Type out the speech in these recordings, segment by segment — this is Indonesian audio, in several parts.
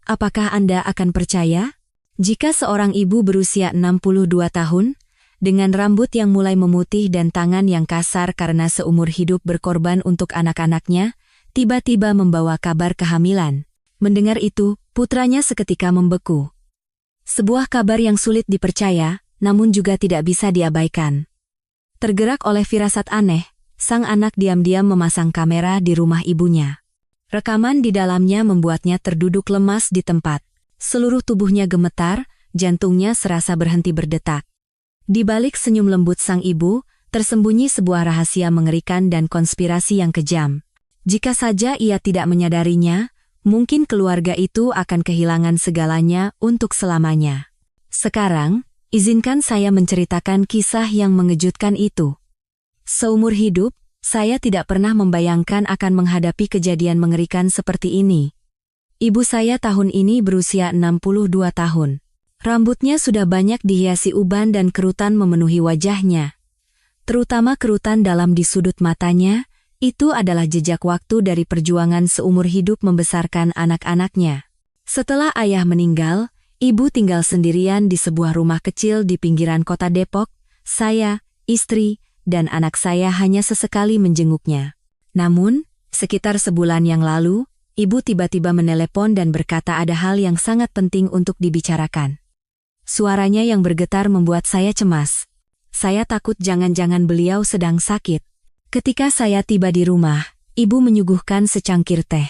apakah Anda akan percaya? Jika seorang ibu berusia 62 tahun, dengan rambut yang mulai memutih dan tangan yang kasar karena seumur hidup berkorban untuk anak-anaknya, tiba-tiba membawa kabar kehamilan. Mendengar itu, putranya seketika membeku. Sebuah kabar yang sulit dipercaya, namun juga tidak bisa diabaikan. Tergerak oleh firasat aneh, sang anak diam-diam memasang kamera di rumah ibunya. Rekaman di dalamnya membuatnya terduduk lemas di tempat. Seluruh tubuhnya gemetar, jantungnya serasa berhenti berdetak. Di balik senyum lembut sang ibu, tersembunyi sebuah rahasia mengerikan dan konspirasi yang kejam. Jika saja ia tidak menyadarinya, mungkin keluarga itu akan kehilangan segalanya untuk selamanya. Sekarang, izinkan saya menceritakan kisah yang mengejutkan itu. Seumur hidup, saya tidak pernah membayangkan akan menghadapi kejadian mengerikan seperti ini. Ibu saya tahun ini berusia 62 tahun. Rambutnya sudah banyak dihiasi uban dan kerutan memenuhi wajahnya. Terutama kerutan dalam di sudut matanya, itu adalah jejak waktu dari perjuangan seumur hidup membesarkan anak-anaknya. Setelah ayah meninggal, ibu tinggal sendirian di sebuah rumah kecil di pinggiran kota Depok. Saya, istri, dan anak saya hanya sesekali menjenguknya. Namun, sekitar sebulan yang lalu, ibu tiba-tiba menelepon dan berkata ada hal yang sangat penting untuk dibicarakan. Suaranya yang bergetar membuat saya cemas. Saya takut jangan-jangan beliau sedang sakit. Ketika saya tiba di rumah, ibu menyuguhkan secangkir teh.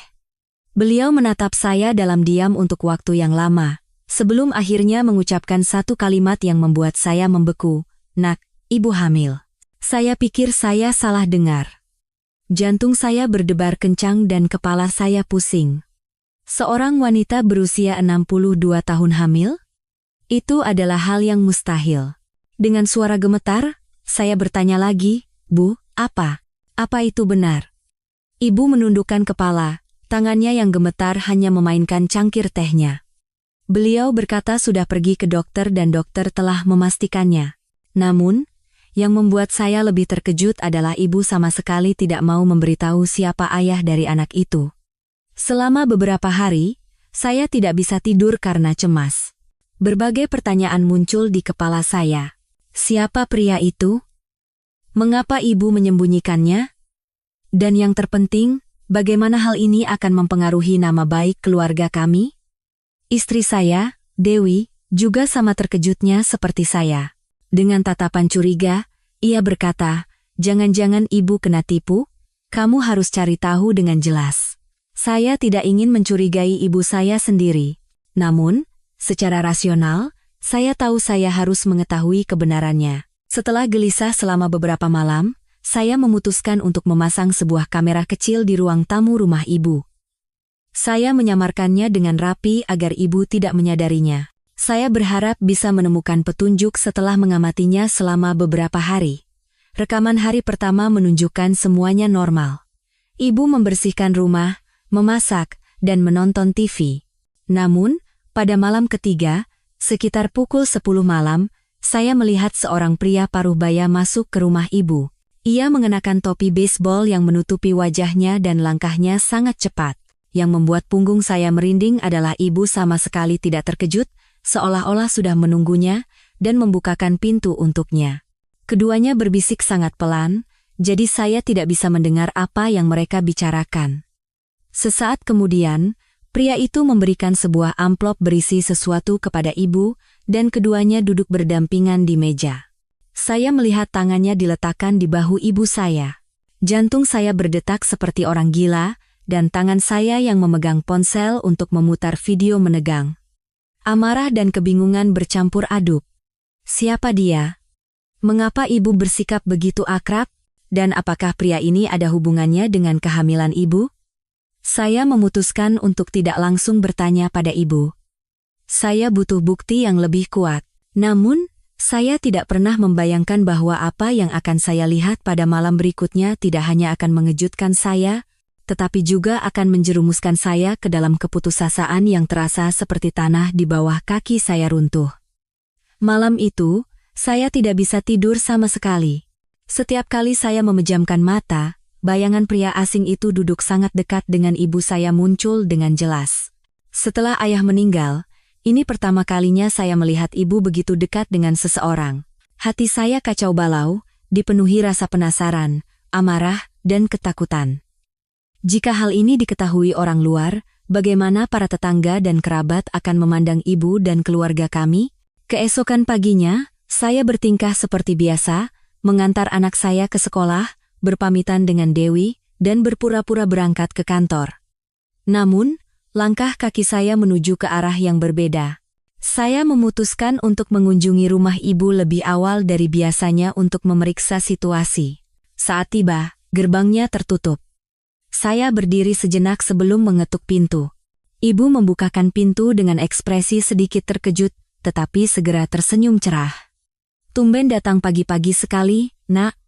Beliau menatap saya dalam diam untuk waktu yang lama, sebelum akhirnya mengucapkan satu kalimat yang membuat saya membeku. "Nak, ibu hamil." Saya pikir saya salah dengar. Jantung saya berdebar kencang dan kepala saya pusing. Seorang wanita berusia 62 tahun hamil? Itu adalah hal yang mustahil. Dengan suara gemetar, saya bertanya lagi, "Bu, apa? Apa itu benar?" Ibu menundukkan kepala, tangannya yang gemetar hanya memainkan cangkir tehnya. Beliau berkata sudah pergi ke dokter dan dokter telah memastikannya. Namun, yang membuat saya lebih terkejut adalah ibu sama sekali tidak mau memberitahu siapa ayah dari anak itu. Selama beberapa hari, saya tidak bisa tidur karena cemas. Berbagai pertanyaan muncul di kepala saya. Siapa pria itu? Mengapa ibu menyembunyikannya? Dan yang terpenting, bagaimana hal ini akan mempengaruhi nama baik keluarga kami? Istri saya, Dewi, juga sama terkejutnya seperti saya. Dengan tatapan curiga, ia berkata, "Jangan-jangan ibu kena tipu? Kamu harus cari tahu dengan jelas." Saya tidak ingin mencurigai ibu saya sendiri. Namun, secara rasional, saya tahu saya harus mengetahui kebenarannya. Setelah gelisah selama beberapa malam, saya memutuskan untuk memasang sebuah kamera kecil di ruang tamu rumah ibu. Saya menyamarkannya dengan rapi agar ibu tidak menyadarinya. Saya berharap bisa menemukan petunjuk setelah mengamatinya selama beberapa hari. Rekaman hari pertama menunjukkan semuanya normal. Ibu membersihkan rumah, memasak, dan menonton TV. Namun, pada malam ketiga, sekitar pukul 10 malam, saya melihat seorang pria paruh baya masuk ke rumah ibu. Ia mengenakan topi baseball yang menutupi wajahnya dan langkahnya sangat cepat. Yang membuat punggung saya merinding adalah ibu sama sekali tidak terkejut, seolah-olah sudah menunggunya dan membukakan pintu untuknya. Keduanya berbisik sangat pelan, jadi saya tidak bisa mendengar apa yang mereka bicarakan. Sesaat kemudian, pria itu memberikan sebuah amplop berisi sesuatu kepada ibu, dan keduanya duduk berdampingan di meja. Saya melihat tangannya diletakkan di bahu ibu saya. Jantung saya berdetak seperti orang gila, dan tangan saya yang memegang ponsel untuk memutar video menegang. Amarah dan kebingungan bercampur aduk. Siapa dia? Mengapa ibu bersikap begitu akrab? Dan apakah pria ini ada hubungannya dengan kehamilan ibu? Saya memutuskan untuk tidak langsung bertanya pada ibu. Saya butuh bukti yang lebih kuat. Namun, saya tidak pernah membayangkan bahwa apa yang akan saya lihat pada malam berikutnya tidak hanya akan mengejutkan saya, tetapi juga akan menjerumuskan saya ke dalam keputusasaan yang terasa seperti tanah di bawah kaki saya runtuh. Malam itu, saya tidak bisa tidur sama sekali. Setiap kali saya memejamkan mata, bayangan pria asing itu duduk sangat dekat dengan ibu saya muncul dengan jelas. Setelah ayah meninggal, ini pertama kalinya saya melihat ibu begitu dekat dengan seseorang. Hati saya kacau balau, dipenuhi rasa penasaran, amarah, dan ketakutan. Jika hal ini diketahui orang luar, bagaimana para tetangga dan kerabat akan memandang ibu dan keluarga kami? Keesokan paginya, saya bertingkah seperti biasa, mengantar anak saya ke sekolah, berpamitan dengan Dewi, dan berpura-pura berangkat ke kantor. Namun, langkah kaki saya menuju ke arah yang berbeda. Saya memutuskan untuk mengunjungi rumah ibu lebih awal dari biasanya untuk memeriksa situasi. Saat tiba, gerbangnya tertutup. Saya berdiri sejenak sebelum mengetuk pintu. Ibu membukakan pintu dengan ekspresi sedikit terkejut, tetapi segera tersenyum cerah. "Tumben datang pagi-pagi sekali, Nak."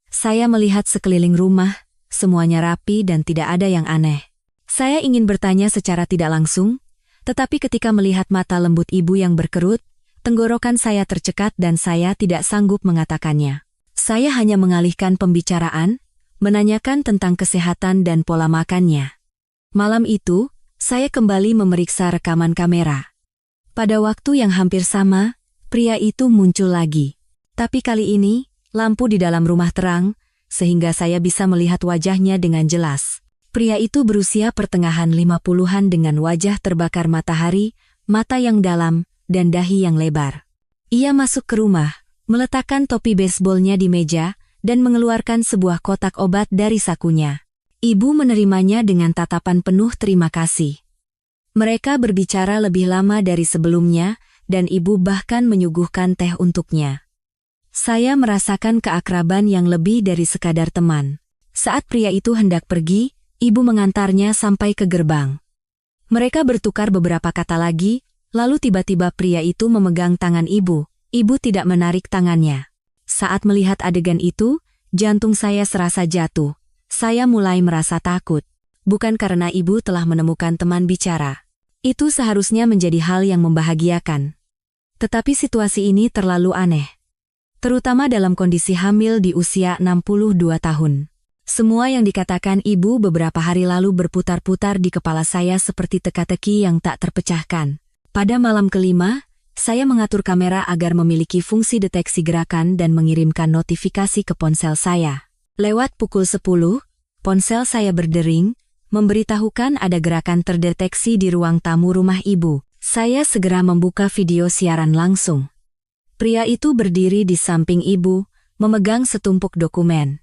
Saya melihat sekeliling rumah, semuanya rapi dan tidak ada yang aneh. Saya ingin bertanya secara tidak langsung, tetapi ketika melihat mata lembut ibu yang berkerut, tenggorokan saya tercekat dan saya tidak sanggup mengatakannya. Saya hanya mengalihkan pembicaraan, menanyakan tentang kesehatan dan pola makannya. Malam itu, saya kembali memeriksa rekaman kamera. Pada waktu yang hampir sama, pria itu muncul lagi. Tapi kali ini, lampu di dalam rumah terang, sehingga saya bisa melihat wajahnya dengan jelas. Pria itu berusia pertengahan 50-an dengan wajah terbakar matahari, mata yang dalam, dan dahi yang lebar. Ia masuk ke rumah, meletakkan topi baseballnya di meja, dan mengeluarkan sebuah kotak obat dari sakunya. Ibu menerimanya dengan tatapan penuh terima kasih. Mereka berbicara lebih lama dari sebelumnya, dan ibu bahkan menyuguhkan teh untuknya. Saya merasakan keakraban yang lebih dari sekadar teman. Saat pria itu hendak pergi, ibu mengantarnya sampai ke gerbang. Mereka bertukar beberapa kata lagi, lalu tiba-tiba pria itu memegang tangan ibu. Ibu tidak menarik tangannya. Saat melihat adegan itu, jantung saya serasa jatuh. Saya mulai merasa takut. Bukan karena ibu telah menemukan teman bicara. Itu seharusnya menjadi hal yang membahagiakan. Tetapi situasi ini terlalu aneh. Terutama dalam kondisi hamil di usia 62 tahun. Semua yang dikatakan ibu beberapa hari lalu berputar-putar di kepala saya seperti teka-teki yang tak terpecahkan. Pada malam kelima, saya mengatur kamera agar memiliki fungsi deteksi gerakan dan mengirimkan notifikasi ke ponsel saya. Lewat pukul 10, ponsel saya berdering, memberitahukan ada gerakan terdeteksi di ruang tamu rumah ibu. Saya segera membuka video siaran langsung. Pria itu berdiri di samping ibu, memegang setumpuk dokumen.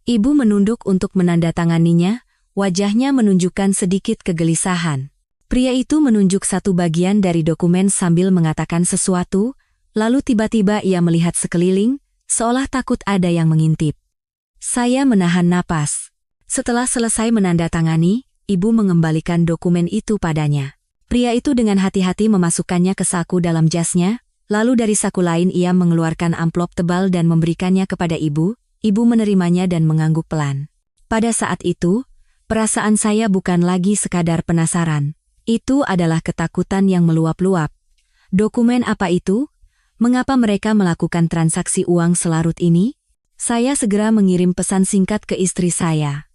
Ibu menunduk untuk menandatanganinya, wajahnya menunjukkan sedikit kegelisahan. Pria itu menunjuk satu bagian dari dokumen sambil mengatakan sesuatu, lalu tiba-tiba ia melihat sekeliling, seolah takut ada yang mengintip. Saya menahan napas. Setelah selesai menandatangani, ibu mengembalikan dokumen itu padanya. Pria itu dengan hati-hati memasukkannya ke saku dalam jasnya, lalu dari saku lain ia mengeluarkan amplop tebal dan memberikannya kepada ibu. Ibu menerimanya dan mengangguk pelan. Pada saat itu, perasaan saya bukan lagi sekadar penasaran. Itu adalah ketakutan yang meluap-luap. Dokumen apa itu? Mengapa mereka melakukan transaksi uang selarut ini? Saya segera mengirim pesan singkat ke istri saya.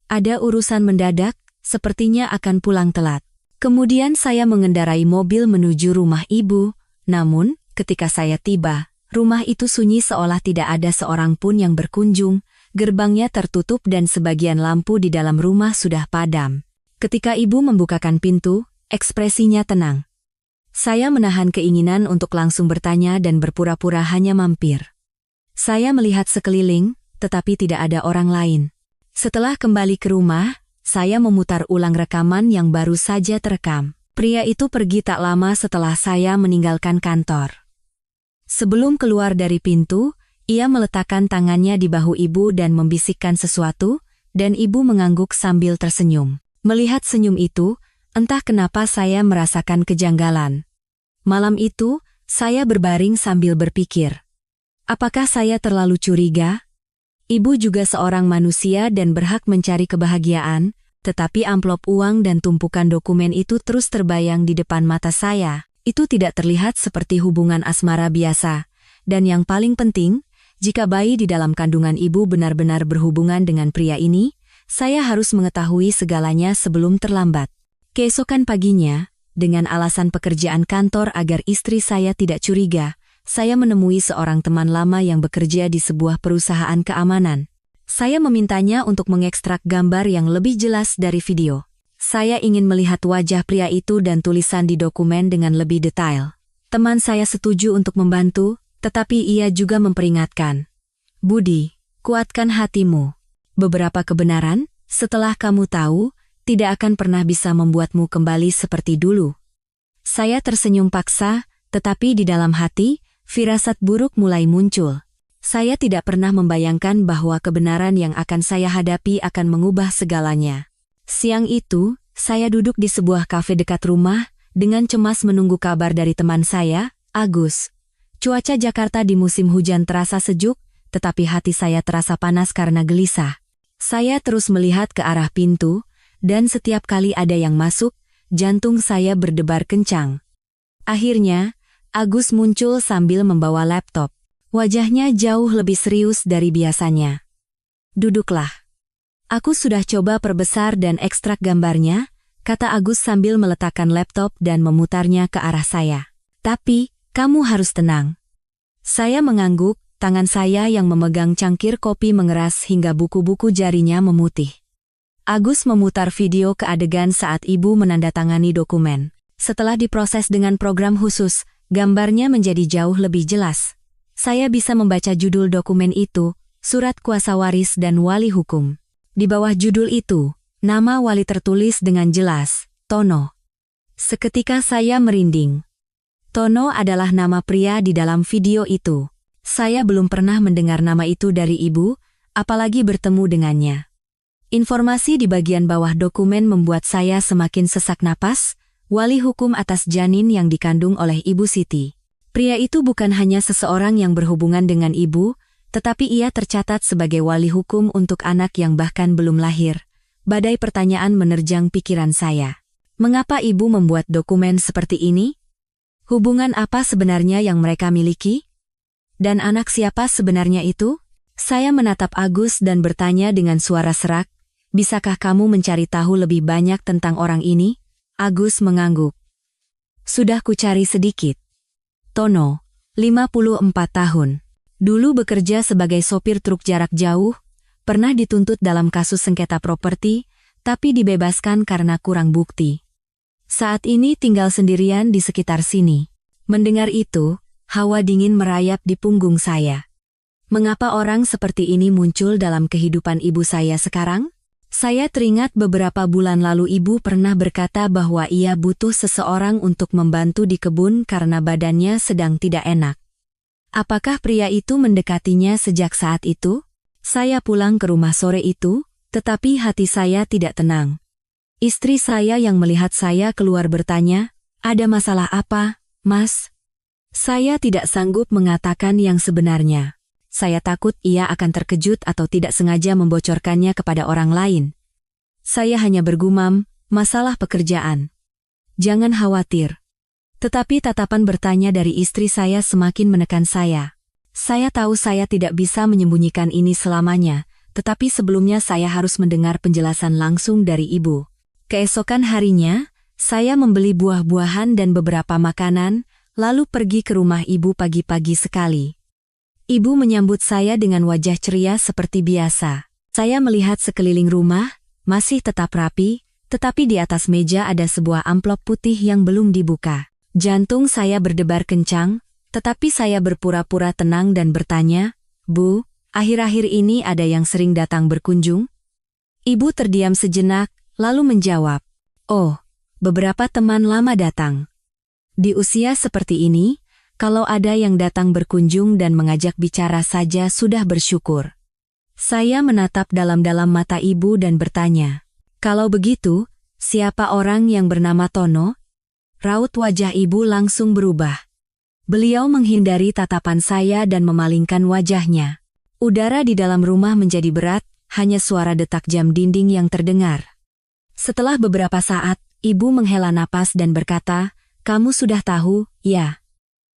Ada urusan mendadak, sepertinya akan pulang telat. Kemudian saya mengendarai mobil menuju rumah ibu, namun, ketika saya tiba, rumah itu sunyi seolah tidak ada seorang pun yang berkunjung, gerbangnya tertutup dan sebagian lampu di dalam rumah sudah padam. Ketika ibu membukakan pintu, ekspresinya tenang. Saya menahan keinginan untuk langsung bertanya dan berpura-pura hanya mampir. Saya melihat sekeliling, tetapi tidak ada orang lain. Setelah kembali ke rumah, saya memutar ulang rekaman yang baru saja terekam. Pria itu pergi tak lama setelah saya meninggalkan kantor. Sebelum keluar dari pintu, ia meletakkan tangannya di bahu ibu dan membisikkan sesuatu, dan ibu mengangguk sambil tersenyum. Melihat senyum itu, entah kenapa saya merasakan kejanggalan. Malam itu, saya berbaring sambil berpikir. Apakah saya terlalu curiga? Ibu juga seorang manusia dan berhak mencari kebahagiaan, tetapi amplop uang dan tumpukan dokumen itu terus terbayang di depan mata saya. Itu tidak terlihat seperti hubungan asmara biasa. Dan yang paling penting, jika bayi di dalam kandungan ibu benar-benar berhubungan dengan pria ini, saya harus mengetahui segalanya sebelum terlambat. Keesokan paginya, dengan alasan pekerjaan kantor agar istri saya tidak curiga. Saya menemui seorang teman lama yang bekerja di sebuah perusahaan keamanan. Saya memintanya untuk mengekstrak gambar yang lebih jelas dari video. Saya ingin melihat wajah pria itu dan tulisan di dokumen dengan lebih detail. Teman saya setuju untuk membantu, tetapi ia juga memperingatkan. Budi, kuatkan hatimu. Beberapa kebenaran, setelah kamu tahu, tidak akan pernah bisa membuatmu kembali seperti dulu. Saya tersenyum paksa, tetapi di dalam hati, firasat buruk mulai muncul. Saya tidak pernah membayangkan bahwa kebenaran yang akan saya hadapi akan mengubah segalanya. Siang itu, saya duduk di sebuah kafe dekat rumah, dengan cemas menunggu kabar dari teman saya, Agus. Cuaca Jakarta di musim hujan terasa sejuk, tetapi hati saya terasa panas karena gelisah. Saya terus melihat ke arah pintu, dan setiap kali ada yang masuk, jantung saya berdebar kencang. Akhirnya, Agus muncul sambil membawa laptop. Wajahnya jauh lebih serius dari biasanya. Duduklah. Aku sudah coba perbesar dan ekstrak gambarnya, kata Agus sambil meletakkan laptop dan memutarnya ke arah saya. Tapi, kamu harus tenang. Saya mengangguk, tangan saya yang memegang cangkir kopi mengeras hingga buku-buku jarinya memutih. Agus memutar video ke adegan saat ibu menandatangani dokumen. Setelah diproses dengan program khusus, gambarnya menjadi jauh lebih jelas. Saya bisa membaca judul dokumen itu, Surat Kuasa Waris dan Wali Hukum. Di bawah judul itu, nama wali tertulis dengan jelas, Tono. Seketika saya merinding. Tono adalah nama pria di dalam video itu. Saya belum pernah mendengar nama itu dari ibu, apalagi bertemu dengannya. Informasi di bagian bawah dokumen membuat saya semakin sesak napas, wali hukum atas janin yang dikandung oleh Ibu Siti. Pria itu bukan hanya seseorang yang berhubungan dengan ibu, tetapi ia tercatat sebagai wali hukum untuk anak yang bahkan belum lahir. Badai pertanyaan menerjang pikiran saya. Mengapa ibu membuat dokumen seperti ini? Hubungan apa sebenarnya yang mereka miliki? Dan anak siapa sebenarnya itu? Saya menatap Agus dan bertanya dengan suara serak, bisakah kamu mencari tahu lebih banyak tentang orang ini? Agus mengangguk. Sudah kucari sedikit. Tono, 54 tahun. Dulu bekerja sebagai sopir truk jarak jauh, pernah dituntut dalam kasus sengketa properti, tapi dibebaskan karena kurang bukti. Saat ini tinggal sendirian di sekitar sini. Mendengar itu, hawa dingin merayap di punggung saya. Mengapa orang seperti ini muncul dalam kehidupan ibu saya sekarang? Saya teringat beberapa bulan lalu ibu pernah berkata bahwa ia butuh seseorang untuk membantu di kebun karena badannya sedang tidak enak. Apakah pria itu mendekatinya sejak saat itu? Saya pulang ke rumah sore itu, tetapi hati saya tidak tenang. Istri saya yang melihat saya keluar bertanya, "Ada masalah apa, Mas?" Saya tidak sanggup mengatakan yang sebenarnya. Saya takut ia akan terkejut atau tidak sengaja membocorkannya kepada orang lain. Saya hanya bergumam, masalah pekerjaan. Jangan khawatir. Tetapi tatapan bertanya dari istri saya semakin menekan saya. Saya tahu saya tidak bisa menyembunyikan ini selamanya, tetapi sebelumnya saya harus mendengar penjelasan langsung dari ibu. Keesokan harinya, saya membeli buah-buahan dan beberapa makanan, lalu pergi ke rumah ibu pagi-pagi sekali. Ibu menyambut saya dengan wajah ceria seperti biasa. Saya melihat sekeliling rumah, masih tetap rapi, tetapi di atas meja ada sebuah amplop putih yang belum dibuka. Jantung saya berdebar kencang, tetapi saya berpura-pura tenang dan bertanya, "Bu, akhir-akhir ini ada yang sering datang berkunjung?" Ibu terdiam sejenak, lalu menjawab, "Oh, beberapa teman lama datang." Di usia seperti ini, kalau ada yang datang berkunjung dan mengajak bicara saja sudah bersyukur. Saya menatap dalam-dalam mata ibu dan bertanya, "Kalau begitu, siapa orang yang bernama Tono?" Raut wajah ibu langsung berubah. Beliau menghindari tatapan saya dan memalingkan wajahnya. Udara di dalam rumah menjadi berat, hanya suara detak jam dinding yang terdengar. Setelah beberapa saat, ibu menghela napas dan berkata, "Kamu sudah tahu, ya?"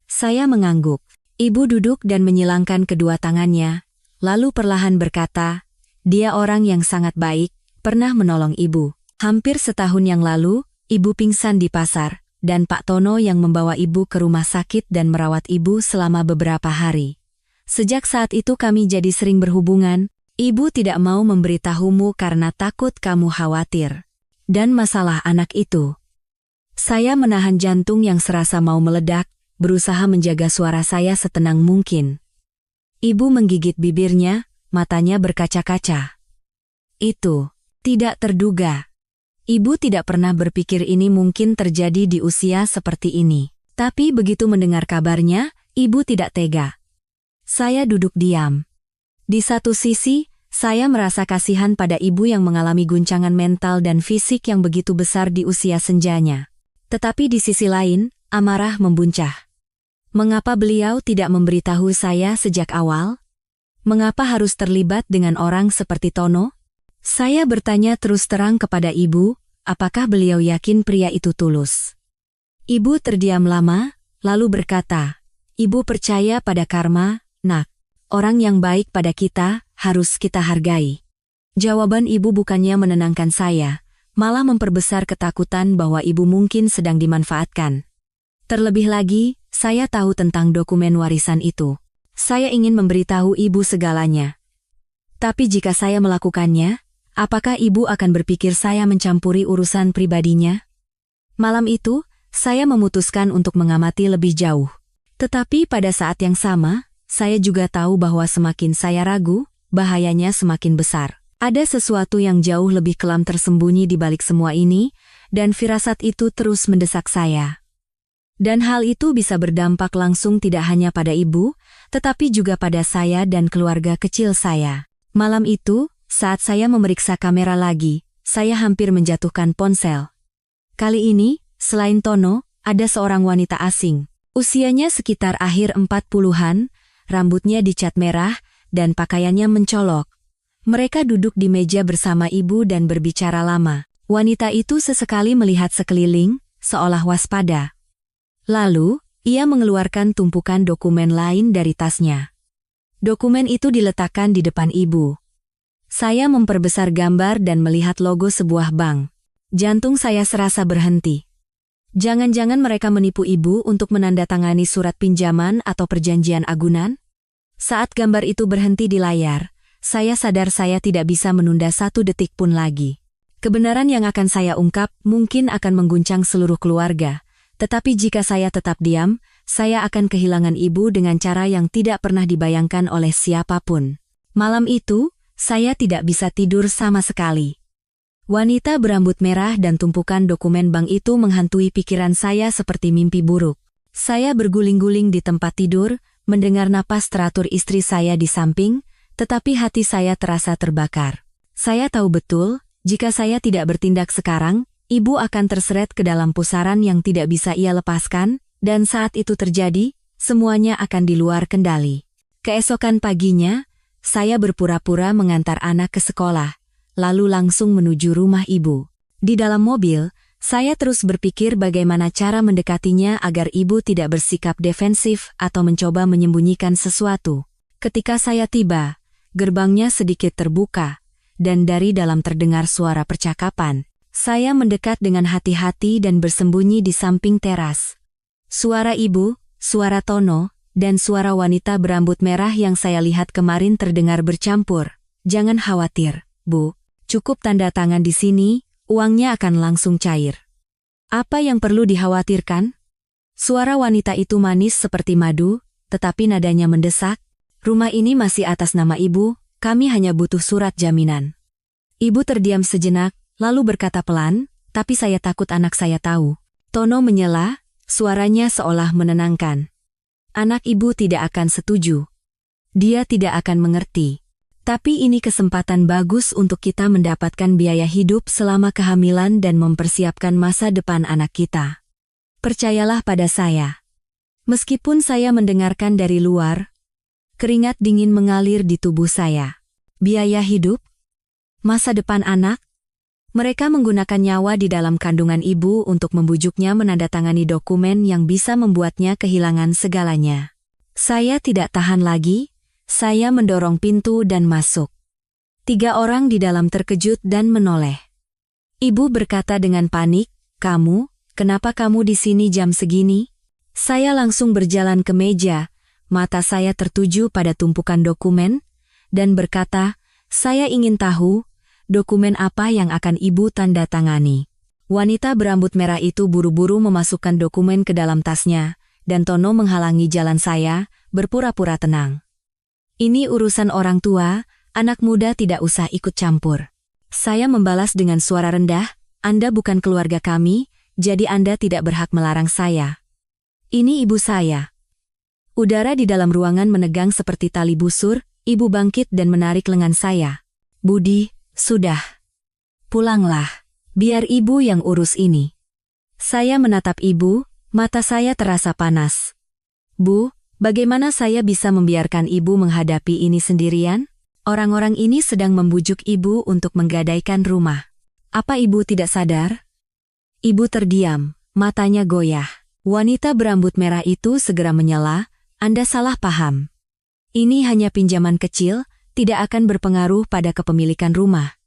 Saya mengangguk. Ibu duduk dan menyilangkan kedua tangannya, lalu perlahan berkata, "Dia orang yang sangat baik, pernah menolong ibu. Hampir setahun yang lalu, ibu pingsan di pasar, dan Pak Tono yang membawa ibu ke rumah sakit dan merawat ibu selama beberapa hari. Sejak saat itu kami jadi sering berhubungan. Ibu tidak mau memberitahumu karena takut kamu khawatir. Dan masalah anak itu. Saya menahan jantung yang serasa mau meledak, berusaha menjaga suara saya setenang mungkin. Ibu menggigit bibirnya, matanya berkaca-kaca. Itu tidak terduga. Ibu tidak pernah berpikir ini mungkin terjadi di usia seperti ini. Tapi begitu mendengar kabarnya, ibu tidak tega. Saya duduk diam. Di satu sisi, saya merasa kasihan pada ibu yang mengalami guncangan mental dan fisik yang begitu besar di usia senjanya. Tetapi di sisi lain, amarah membuncah. Mengapa beliau tidak memberitahu saya sejak awal? Mengapa harus terlibat dengan orang seperti Tono? Saya bertanya terus terang kepada ibu, apakah beliau yakin pria itu tulus? Ibu terdiam lama, lalu berkata, "Ibu percaya pada karma, Nak. Orang yang baik pada kita, harus kita hargai." Jawaban ibu bukannya menenangkan saya, malah memperbesar ketakutan bahwa ibu mungkin sedang dimanfaatkan. Terlebih lagi, saya tahu tentang dokumen warisan itu. Saya ingin memberitahu ibu segalanya. Tapi jika saya melakukannya, apakah ibu akan berpikir saya mencampuri urusan pribadinya? Malam itu, saya memutuskan untuk mengamati lebih jauh. Tetapi pada saat yang sama, saya juga tahu bahwa semakin saya ragu, bahayanya semakin besar. Ada sesuatu yang jauh lebih kelam tersembunyi di balik semua ini, dan firasat itu terus mendesak saya. Dan hal itu bisa berdampak langsung tidak hanya pada ibu, tetapi juga pada saya dan keluarga kecil saya. Malam itu, saat saya memeriksa kamera lagi, saya hampir menjatuhkan ponsel. Kali ini, selain Tono, ada seorang wanita asing. Usianya sekitar akhir 40-an, rambutnya dicat merah, dan pakaiannya mencolok. Mereka duduk di meja bersama ibu dan berbicara lama. Wanita itu sesekali melihat sekeliling, seolah waspada. Lalu, ia mengeluarkan tumpukan dokumen lain dari tasnya. Dokumen itu diletakkan di depan ibu. Saya memperbesar gambar dan melihat logo sebuah bank. Jantung saya serasa berhenti. Jangan-jangan mereka menipu ibu untuk menandatangani surat pinjaman atau perjanjian agunan? Saat gambar itu berhenti di layar, saya sadar saya tidak bisa menunda satu detik pun lagi. Kebenaran yang akan saya ungkap mungkin akan mengguncang seluruh keluarga, tetapi jika saya tetap diam, saya akan kehilangan ibu dengan cara yang tidak pernah dibayangkan oleh siapapun. Malam itu, saya tidak bisa tidur sama sekali. Wanita berambut merah dan tumpukan dokumen bank itu menghantui pikiran saya seperti mimpi buruk. Saya berguling-guling di tempat tidur, mendengar napas teratur istri saya di samping, tetapi hati saya terasa terbakar. Saya tahu betul, jika saya tidak bertindak sekarang, ibu akan terseret ke dalam pusaran yang tidak bisa ia lepaskan, dan saat itu terjadi, semuanya akan di luar kendali. Keesokan paginya, saya berpura-pura mengantar anak ke sekolah, lalu langsung menuju rumah ibu. Di dalam mobil, saya terus berpikir bagaimana cara mendekatinya agar ibu tidak bersikap defensif atau mencoba menyembunyikan sesuatu. Ketika saya tiba, gerbangnya sedikit terbuka, dan dari dalam terdengar suara percakapan. Saya mendekat dengan hati-hati dan bersembunyi di samping teras. Suara ibu, suara Tono, dan suara wanita berambut merah yang saya lihat kemarin terdengar bercampur. "Jangan khawatir, Bu. Cukup tanda tangan di sini, uangnya akan langsung cair." "Apa yang perlu dikhawatirkan?" Suara wanita itu manis seperti madu, tetapi nadanya mendesak. "Rumah ini masih atas nama ibu, kami hanya butuh surat jaminan." Ibu terdiam sejenak, lalu berkata pelan, "Tapi saya takut anak saya tahu." Tono menyela, suaranya seolah menenangkan. "Anak ibu tidak akan setuju. Dia tidak akan mengerti. Tapi ini kesempatan bagus untuk kita mendapatkan biaya hidup selama kehamilan dan mempersiapkan masa depan anak kita. Percayalah pada saya." Meskipun saya mendengarkan dari luar, keringat dingin mengalir di tubuh saya. Biaya hidup? Masa depan anak? Mereka menggunakan nyawa di dalam kandungan ibu untuk membujuknya menandatangani dokumen yang bisa membuatnya kehilangan segalanya. Saya tidak tahan lagi. Saya mendorong pintu dan masuk. 3 orang di dalam terkejut dan menoleh. Ibu berkata dengan panik, kenapa kamu di sini jam segini? Saya langsung berjalan ke meja, mata saya tertuju pada tumpukan dokumen, dan berkata, saya ingin tahu, dokumen apa yang akan ibu tanda tangani. Wanita berambut merah itu buru-buru memasukkan dokumen ke dalam tasnya, dan Tono menghalangi jalan saya, berpura-pura tenang. Ini urusan orang tua, anak muda tidak usah ikut campur. Saya membalas dengan suara rendah, Anda bukan keluarga kami, jadi Anda tidak berhak melarang saya. Ini ibu saya. Udara di dalam ruangan menegang seperti tali busur, ibu bangkit dan menarik lengan saya. Budi, sudah. Pulanglah. Biar ibu yang urus ini. Saya menatap ibu, mata saya terasa panas. Bu, bagaimana saya bisa membiarkan ibu menghadapi ini sendirian? Orang-orang ini sedang membujuk ibu untuk menggadaikan rumah. Apa ibu tidak sadar? Ibu terdiam, matanya goyah. Wanita berambut merah itu segera menyela, Anda salah paham. Ini hanya pinjaman kecil, tidak akan berpengaruh pada kepemilikan rumah.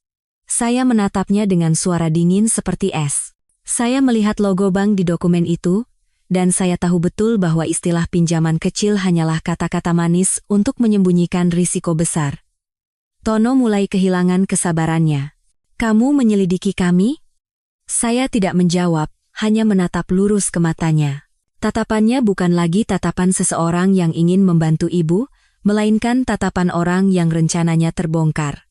Saya menatapnya dengan suara dingin seperti es. Saya melihat logo bank di dokumen itu, dan saya tahu betul bahwa istilah pinjaman kecil hanyalah kata-kata manis untuk menyembunyikan risiko besar. Tono mulai kehilangan kesabarannya. Kamu menyelidiki kami? Saya tidak menjawab, hanya menatap lurus ke matanya. Tatapannya bukan lagi tatapan seseorang yang ingin membantu ibu, melainkan tatapan orang yang rencananya terbongkar.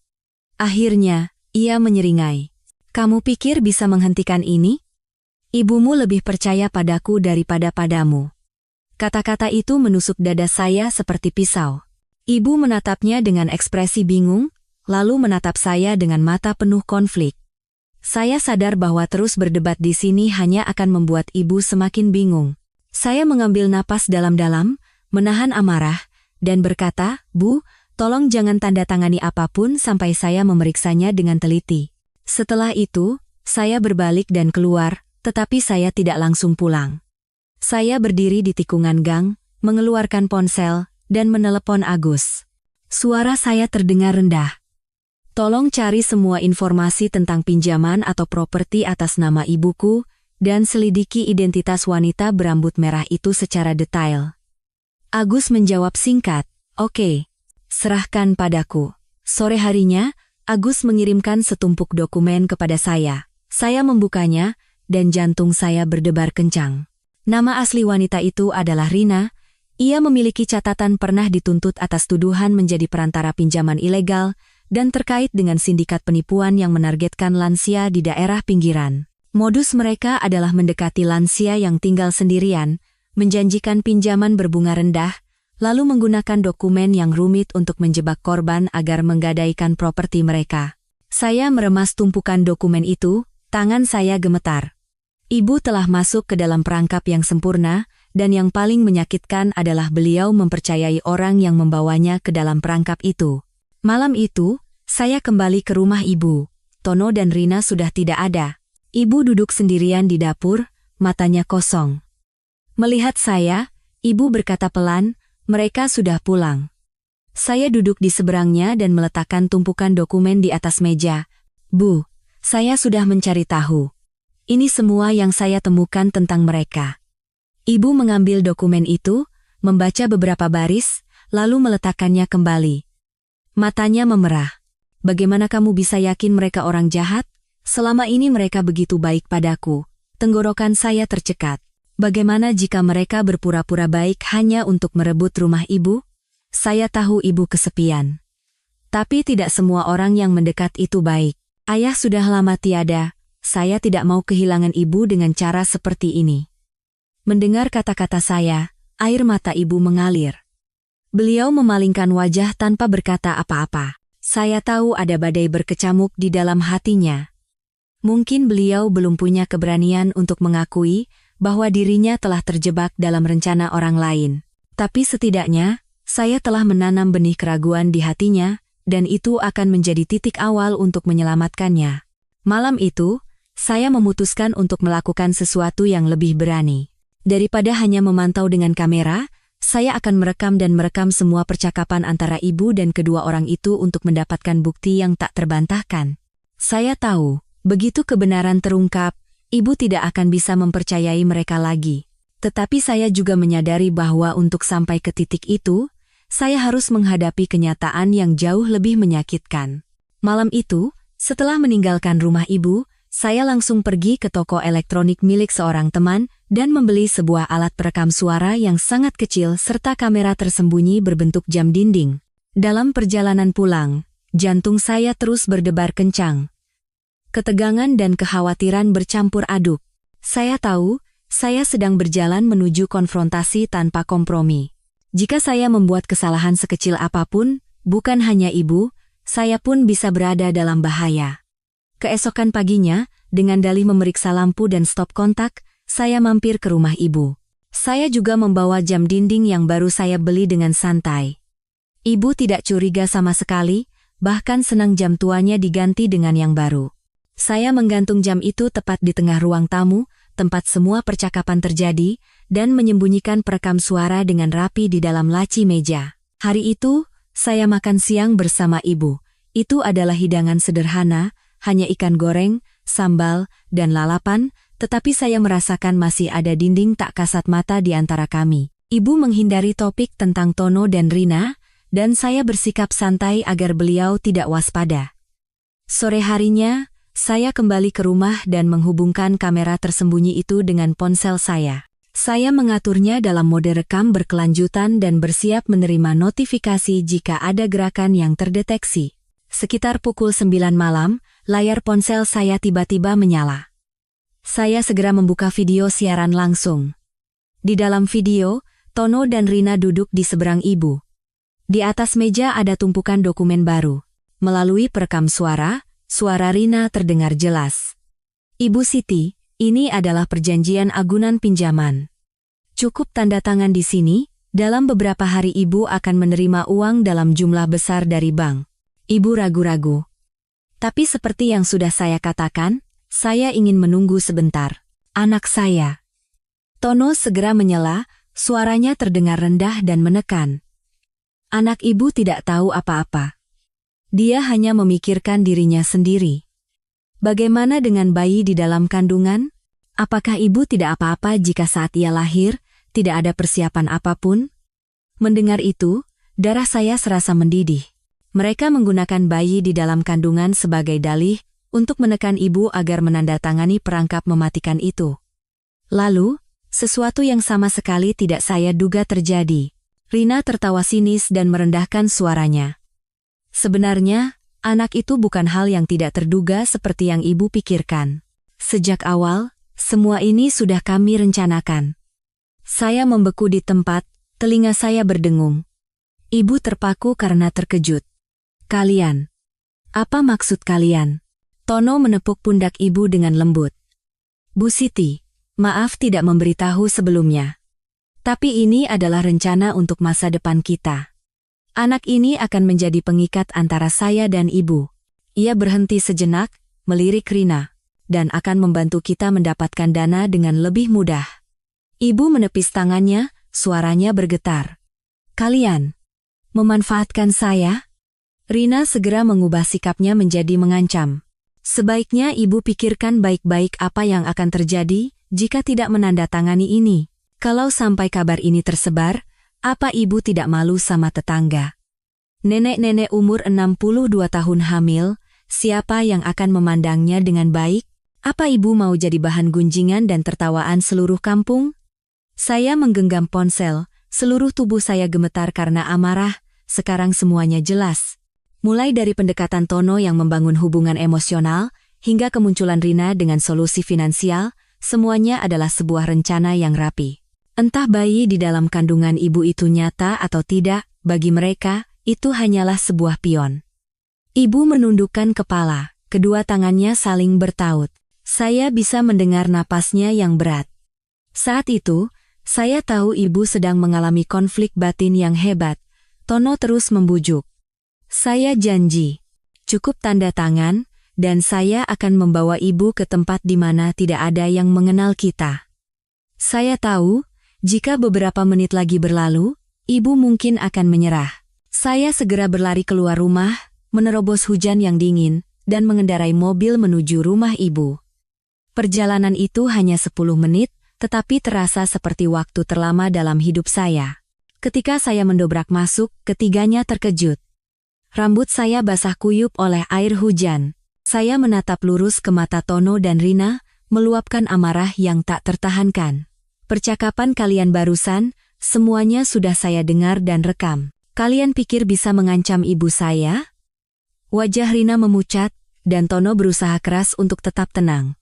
Akhirnya, ia menyeringai. Kamu pikir bisa menghentikan ini? Ibumu lebih percaya padaku daripada padamu. Kata-kata itu menusuk dada saya seperti pisau. Ibu menatapnya dengan ekspresi bingung, lalu menatap saya dengan mata penuh konflik. Saya sadar bahwa terus berdebat di sini hanya akan membuat ibu semakin bingung. Saya mengambil napas dalam-dalam, menahan amarah, dan berkata, Bu, tolong jangan tanda tangani apapun sampai saya memeriksanya dengan teliti. Setelah itu, saya berbalik dan keluar, tetapi saya tidak langsung pulang. Saya berdiri di tikungan gang, mengeluarkan ponsel, dan menelepon Agus. Suara saya terdengar rendah. Tolong cari semua informasi tentang pinjaman atau properti atas nama ibuku, dan selidiki identitas wanita berambut merah itu secara detail. Agus menjawab singkat, Oke. Serahkan padaku. Sore harinya, Agus mengirimkan setumpuk dokumen kepada saya. Saya membukanya, dan jantung saya berdebar kencang. Nama asli wanita itu adalah Rina. Ia memiliki catatan pernah dituntut atas tuduhan menjadi perantara pinjaman ilegal dan terkait dengan sindikat penipuan yang menargetkan lansia di daerah pinggiran. Modus mereka adalah mendekati lansia yang tinggal sendirian, menjanjikan pinjaman berbunga rendah, lalu menggunakan dokumen yang rumit untuk menjebak korban agar menggadaikan properti mereka. Saya meremas tumpukan dokumen itu, tangan saya gemetar. Ibu telah masuk ke dalam perangkap yang sempurna, dan yang paling menyakitkan adalah beliau mempercayai orang yang membawanya ke dalam perangkap itu. Malam itu, saya kembali ke rumah ibu. Tono dan Rina sudah tidak ada. Ibu duduk sendirian di dapur, matanya kosong. Melihat saya, ibu berkata pelan, mereka sudah pulang. Saya duduk di seberangnya dan meletakkan tumpukan dokumen di atas meja. Bu, saya sudah mencari tahu. Ini semua yang saya temukan tentang mereka. Ibu mengambil dokumen itu, membaca beberapa baris, lalu meletakkannya kembali. Matanya memerah. Bagaimana kamu bisa yakin mereka orang jahat? Selama ini mereka begitu baik padaku. Tenggorokan saya tercekat. Bagaimana jika mereka berpura-pura baik hanya untuk merebut rumah ibu? Saya tahu ibu kesepian. Tapi tidak semua orang yang mendekat itu baik. Ayah sudah lama tiada, saya tidak mau kehilangan ibu dengan cara seperti ini. Mendengar kata-kata saya, air mata ibu mengalir. Beliau memalingkan wajah tanpa berkata apa-apa. Saya tahu ada badai berkecamuk di dalam hatinya. Mungkin beliau belum punya keberanian untuk mengakui bahwa dirinya telah terjebak dalam rencana orang lain. Tapi setidaknya, saya telah menanam benih keraguan di hatinya, dan itu akan menjadi titik awal untuk menyelamatkannya. Malam itu, saya memutuskan untuk melakukan sesuatu yang lebih berani. Daripada hanya memantau dengan kamera, saya akan merekam semua percakapan antara ibu dan kedua orang itu untuk mendapatkan bukti yang tak terbantahkan. Saya tahu, begitu kebenaran terungkap, ibu tidak akan bisa mempercayai mereka lagi. Tetapi saya juga menyadari bahwa untuk sampai ke titik itu, saya harus menghadapi kenyataan yang jauh lebih menyakitkan. Malam itu, setelah meninggalkan rumah ibu, saya langsung pergi ke toko elektronik milik seorang teman dan membeli sebuah alat perekam suara yang sangat kecil serta kamera tersembunyi berbentuk jam dinding. Dalam perjalanan pulang, jantung saya terus berdebar kencang. Ketegangan dan kekhawatiran bercampur aduk. Saya tahu, saya sedang berjalan menuju konfrontasi tanpa kompromi. Jika saya membuat kesalahan sekecil apapun, bukan hanya ibu, saya pun bisa berada dalam bahaya. Keesokan paginya, dengan dalih memeriksa lampu dan stop kontak, saya mampir ke rumah ibu. Saya juga membawa jam dinding yang baru saya beli dengan santai. Ibu tidak curiga sama sekali, bahkan senang jam tuanya diganti dengan yang baru. Saya menggantung jam itu tepat di tengah ruang tamu, tempat semua percakapan terjadi, dan menyembunyikan perekam suara dengan rapi di dalam laci meja. Hari itu, saya makan siang bersama ibu. Itu adalah hidangan sederhana, hanya ikan goreng, sambal, dan lalapan, tetapi saya merasakan masih ada dinding tak kasat mata di antara kami. Ibu menghindari topik tentang Tono dan Rina, dan saya bersikap santai agar beliau tidak waspada. Sore harinya, saya kembali ke rumah dan menghubungkan kamera tersembunyi itu dengan ponsel saya. Saya mengaturnya dalam mode rekam berkelanjutan dan bersiap menerima notifikasi jika ada gerakan yang terdeteksi. Sekitar pukul 9 malam, layar ponsel saya tiba-tiba menyala. Saya segera membuka video siaran langsung. Di dalam video, Tono dan Rina duduk di seberang ibu. Di atas meja ada tumpukan dokumen baru. Melalui perekam suara Rina terdengar jelas. Ibu Siti, ini adalah perjanjian agunan pinjaman. Cukup tanda tangan di sini, dalam beberapa hari ibu akan menerima uang dalam jumlah besar dari bank. Ibu ragu-ragu. Tapi seperti yang sudah saya katakan, saya ingin menunggu sebentar. Anak saya. Tono segera menyela, suaranya terdengar rendah dan menekan. Anak ibu tidak tahu apa-apa. Dia hanya memikirkan dirinya sendiri. Bagaimana dengan bayi di dalam kandungan? Apakah ibu tidak apa-apa jika saat ia lahir, tidak ada persiapan apapun? Mendengar itu, darah saya serasa mendidih. Mereka menggunakan bayi di dalam kandungan sebagai dalih untuk menekan ibu agar menandatangani perangkap mematikan itu. Lalu, sesuatu yang sama sekali tidak saya duga terjadi. Rina tertawa sinis dan merendahkan suaranya. Sebenarnya, anak itu bukan hal yang tidak terduga seperti yang ibu pikirkan. Sejak awal, semua ini sudah kami rencanakan. Saya membeku di tempat, telinga saya berdengung. Ibu terpaku karena terkejut. Kalian. Apa maksud kalian? Tono menepuk pundak ibu dengan lembut. Bu Siti, maaf tidak memberitahu sebelumnya. Tapi ini adalah rencana untuk masa depan kita. Anak ini akan menjadi pengikat antara saya dan ibu. Ia berhenti sejenak, melirik Rina, dan akan membantu kita mendapatkan dana dengan lebih mudah. Ibu menepis tangannya, suaranya bergetar. Kalian memanfaatkan saya? Rina segera mengubah sikapnya menjadi mengancam. Sebaiknya ibu pikirkan baik-baik apa yang akan terjadi jika tidak menandatangani ini. Kalau sampai kabar ini tersebar, apa ibu tidak malu sama tetangga? Nenek-nenek umur 62 tahun hamil, siapa yang akan memandangnya dengan baik? Apa ibu mau jadi bahan gunjingan dan tertawaan seluruh kampung? Saya menggenggam ponsel, seluruh tubuh saya gemetar karena amarah, sekarang semuanya jelas. Mulai dari pendekatan Tono yang membangun hubungan emosional, hingga kemunculan Rina dengan solusi finansial, semuanya adalah sebuah rencana yang rapi. Entah bayi di dalam kandungan ibu itu nyata atau tidak, bagi mereka, itu hanyalah sebuah pion. Ibu menundukkan kepala, kedua tangannya saling bertaut. Saya bisa mendengar napasnya yang berat. Saat itu, saya tahu ibu sedang mengalami konflik batin yang hebat. Tono terus membujuk. Saya janji. Cukup tanda tangan, dan saya akan membawa ibu ke tempat di mana tidak ada yang mengenal kita. Saya tahu, jika beberapa menit lagi berlalu, ibu mungkin akan menyerah. Saya segera berlari keluar rumah, menerobos hujan yang dingin, dan mengendarai mobil menuju rumah ibu. Perjalanan itu hanya 10 menit, tetapi terasa seperti waktu terlama dalam hidup saya. Ketika saya mendobrak masuk, ketiganya terkejut. Rambut saya basah kuyup oleh air hujan. Saya menatap lurus ke mata Tono dan Rina, meluapkan amarah yang tak tertahankan. Percakapan kalian barusan, semuanya sudah saya dengar dan rekam. Kalian pikir bisa mengancam ibu saya? Wajah Rina memucat, dan Tono berusaha keras untuk tetap tenang.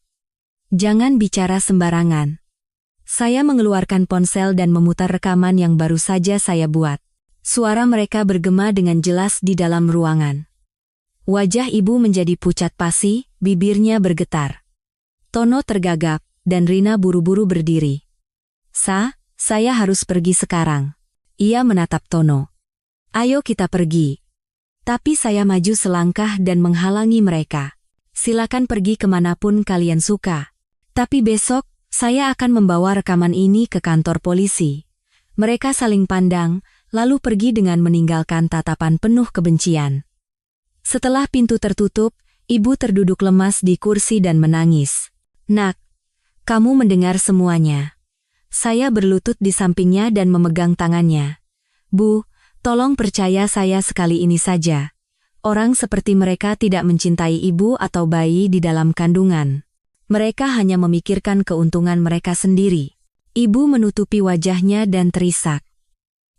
Jangan bicara sembarangan. Saya mengeluarkan ponsel dan memutar rekaman yang baru saja saya buat. Suara mereka bergema dengan jelas di dalam ruangan. Wajah ibu menjadi pucat pasi, bibirnya bergetar. Tono tergagap, dan Rina buru-buru berdiri. Saya harus pergi sekarang. Ia menatap Tono. Ayo kita pergi. Tapi saya maju selangkah dan menghalangi mereka. Silakan pergi kemanapun kalian suka. Tapi besok, saya akan membawa rekaman ini ke kantor polisi. Mereka saling pandang, lalu pergi dengan meninggalkan tatapan penuh kebencian. Setelah pintu tertutup, ibu terduduk lemas di kursi dan menangis. Nak, kamu mendengar semuanya. Saya berlutut di sampingnya dan memegang tangannya. Bu, tolong percaya saya sekali ini saja. Orang seperti mereka tidak mencintai ibu atau bayi di dalam kandungan. Mereka hanya memikirkan keuntungan mereka sendiri. Ibu menutupi wajahnya dan terisak.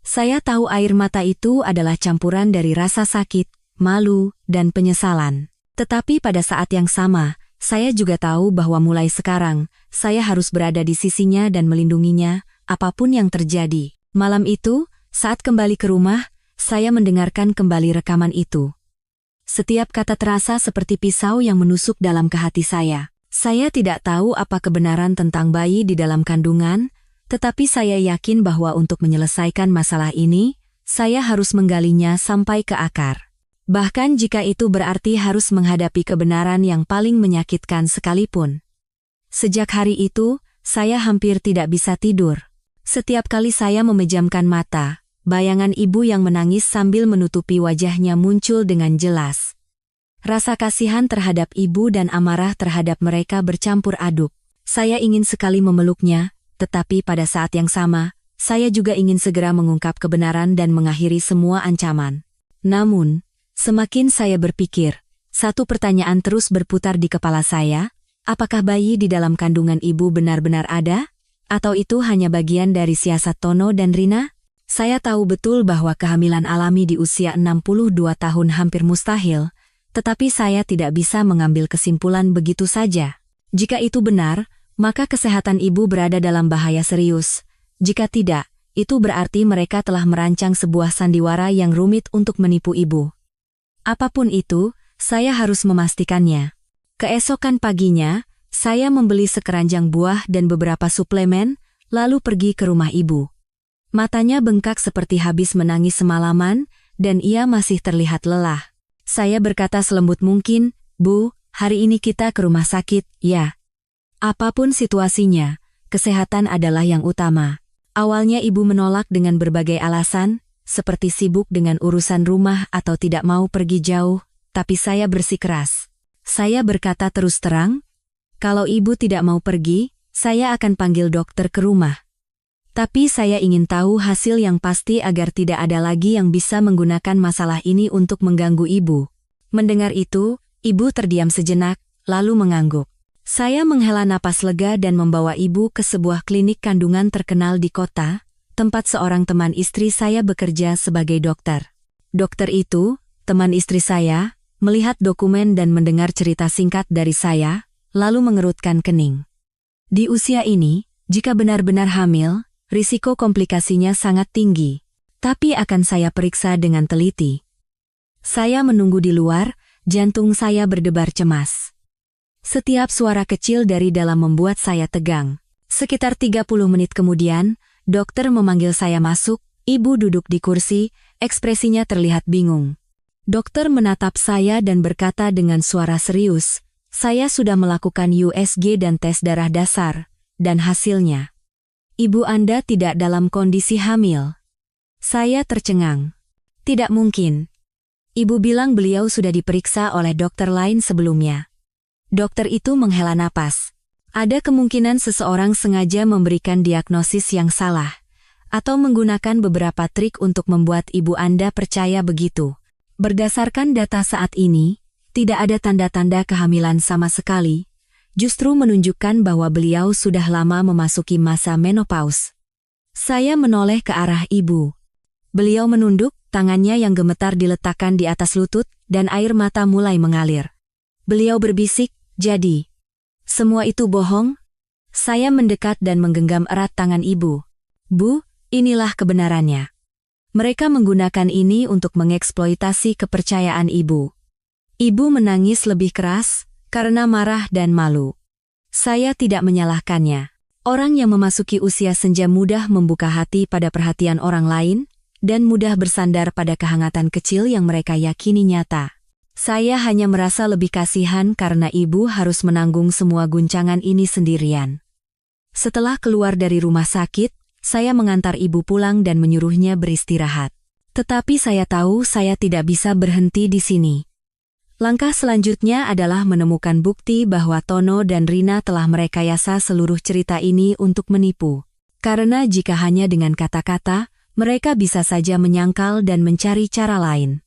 Saya tahu air mata itu adalah campuran dari rasa sakit, malu, dan penyesalan. Tetapi pada saat yang sama, saya juga tahu bahwa mulai sekarang, saya harus berada di sisinya dan melindunginya, apapun yang terjadi. Malam itu, saat kembali ke rumah, saya mendengarkan kembali rekaman itu. Setiap kata terasa seperti pisau yang menusuk dalam ke hati saya. Saya tidak tahu apa kebenaran tentang bayi di dalam kandungan, tetapi saya yakin bahwa untuk menyelesaikan masalah ini, saya harus menggalinya sampai ke akar. Bahkan jika itu berarti harus menghadapi kebenaran yang paling menyakitkan sekalipun. Sejak hari itu, saya hampir tidak bisa tidur. Setiap kali saya memejamkan mata, bayangan ibu yang menangis sambil menutupi wajahnya muncul dengan jelas. Rasa kasihan terhadap ibu dan amarah terhadap mereka bercampur aduk. Saya ingin sekali memeluknya, tetapi pada saat yang sama, saya juga ingin segera mengungkap kebenaran dan mengakhiri semua ancaman. Namun, semakin saya berpikir, satu pertanyaan terus berputar di kepala saya, apakah bayi di dalam kandungan ibu benar-benar ada? Atau itu hanya bagian dari siasat Tono dan Rina? Saya tahu betul bahwa kehamilan alami di usia 62 tahun hampir mustahil, tetapi saya tidak bisa mengambil kesimpulan begitu saja. Jika itu benar, maka kesehatan ibu berada dalam bahaya serius. Jika tidak, itu berarti mereka telah merancang sebuah sandiwara yang rumit untuk menipu ibu. Apapun itu, saya harus memastikannya. Keesokan paginya, saya membeli sekeranjang buah dan beberapa suplemen, lalu pergi ke rumah ibu. Matanya bengkak seperti habis menangis semalaman, dan ia masih terlihat lelah. Saya berkata selembut mungkin, Bu, hari ini kita ke rumah sakit, ya. Apapun situasinya, kesehatan adalah yang utama. Awalnya ibu menolak dengan berbagai alasan, seperti sibuk dengan urusan rumah atau tidak mau pergi jauh, tapi saya bersikeras. Saya berkata terus terang, kalau ibu tidak mau pergi, saya akan panggil dokter ke rumah. Tapi saya ingin tahu hasil yang pasti agar tidak ada lagi yang bisa menggunakan masalah ini untuk mengganggu ibu. Mendengar itu, ibu terdiam sejenak, lalu mengangguk. Saya menghela napas lega dan membawa ibu ke sebuah klinik kandungan terkenal di kota, tempat seorang teman istri saya bekerja sebagai dokter. Dokter itu, teman istri saya, melihat dokumen dan mendengar cerita singkat dari saya, lalu mengerutkan kening. Di usia ini, jika benar-benar hamil, risiko komplikasinya sangat tinggi, tapi akan saya periksa dengan teliti. Saya menunggu di luar, jantung saya berdebar cemas. Setiap suara kecil dari dalam membuat saya tegang. Sekitar 30 menit kemudian, dokter memanggil saya masuk, ibu duduk di kursi, ekspresinya terlihat bingung. Dokter menatap saya dan berkata dengan suara serius, saya sudah melakukan USG dan tes darah dasar, dan hasilnya. Ibu Anda tidak dalam kondisi hamil. Saya tercengang. Tidak mungkin. Ibu bilang beliau sudah diperiksa oleh dokter lain sebelumnya. Dokter itu menghela napas. Ada kemungkinan seseorang sengaja memberikan diagnosis yang salah, atau menggunakan beberapa trik untuk membuat ibu Anda percaya begitu. Berdasarkan data saat ini, tidak ada tanda-tanda kehamilan sama sekali, justru menunjukkan bahwa beliau sudah lama memasuki masa menopause. Saya menoleh ke arah ibu. Beliau menunduk, tangannya yang gemetar diletakkan di atas lutut, dan air mata mulai mengalir. Beliau berbisik, "Jadi, semua itu bohong?" Saya mendekat dan menggenggam erat tangan ibu. "Bu, inilah kebenarannya. Mereka menggunakan ini untuk mengeksploitasi kepercayaan ibu." Ibu menangis lebih keras, karena marah dan malu. Saya tidak menyalahkannya. Orang yang memasuki usia senja mudah membuka hati pada perhatian orang lain, dan mudah bersandar pada kehangatan kecil yang mereka yakini nyata. Saya hanya merasa lebih kasihan karena ibu harus menanggung semua guncangan ini sendirian. Setelah keluar dari rumah sakit, saya mengantar ibu pulang dan menyuruhnya beristirahat. Tetapi saya tahu saya tidak bisa berhenti di sini. Langkah selanjutnya adalah menemukan bukti bahwa Tono dan Rina telah merekayasa seluruh cerita ini untuk menipu. Karena jika hanya dengan kata-kata, mereka bisa saja menyangkal dan mencari cara lain.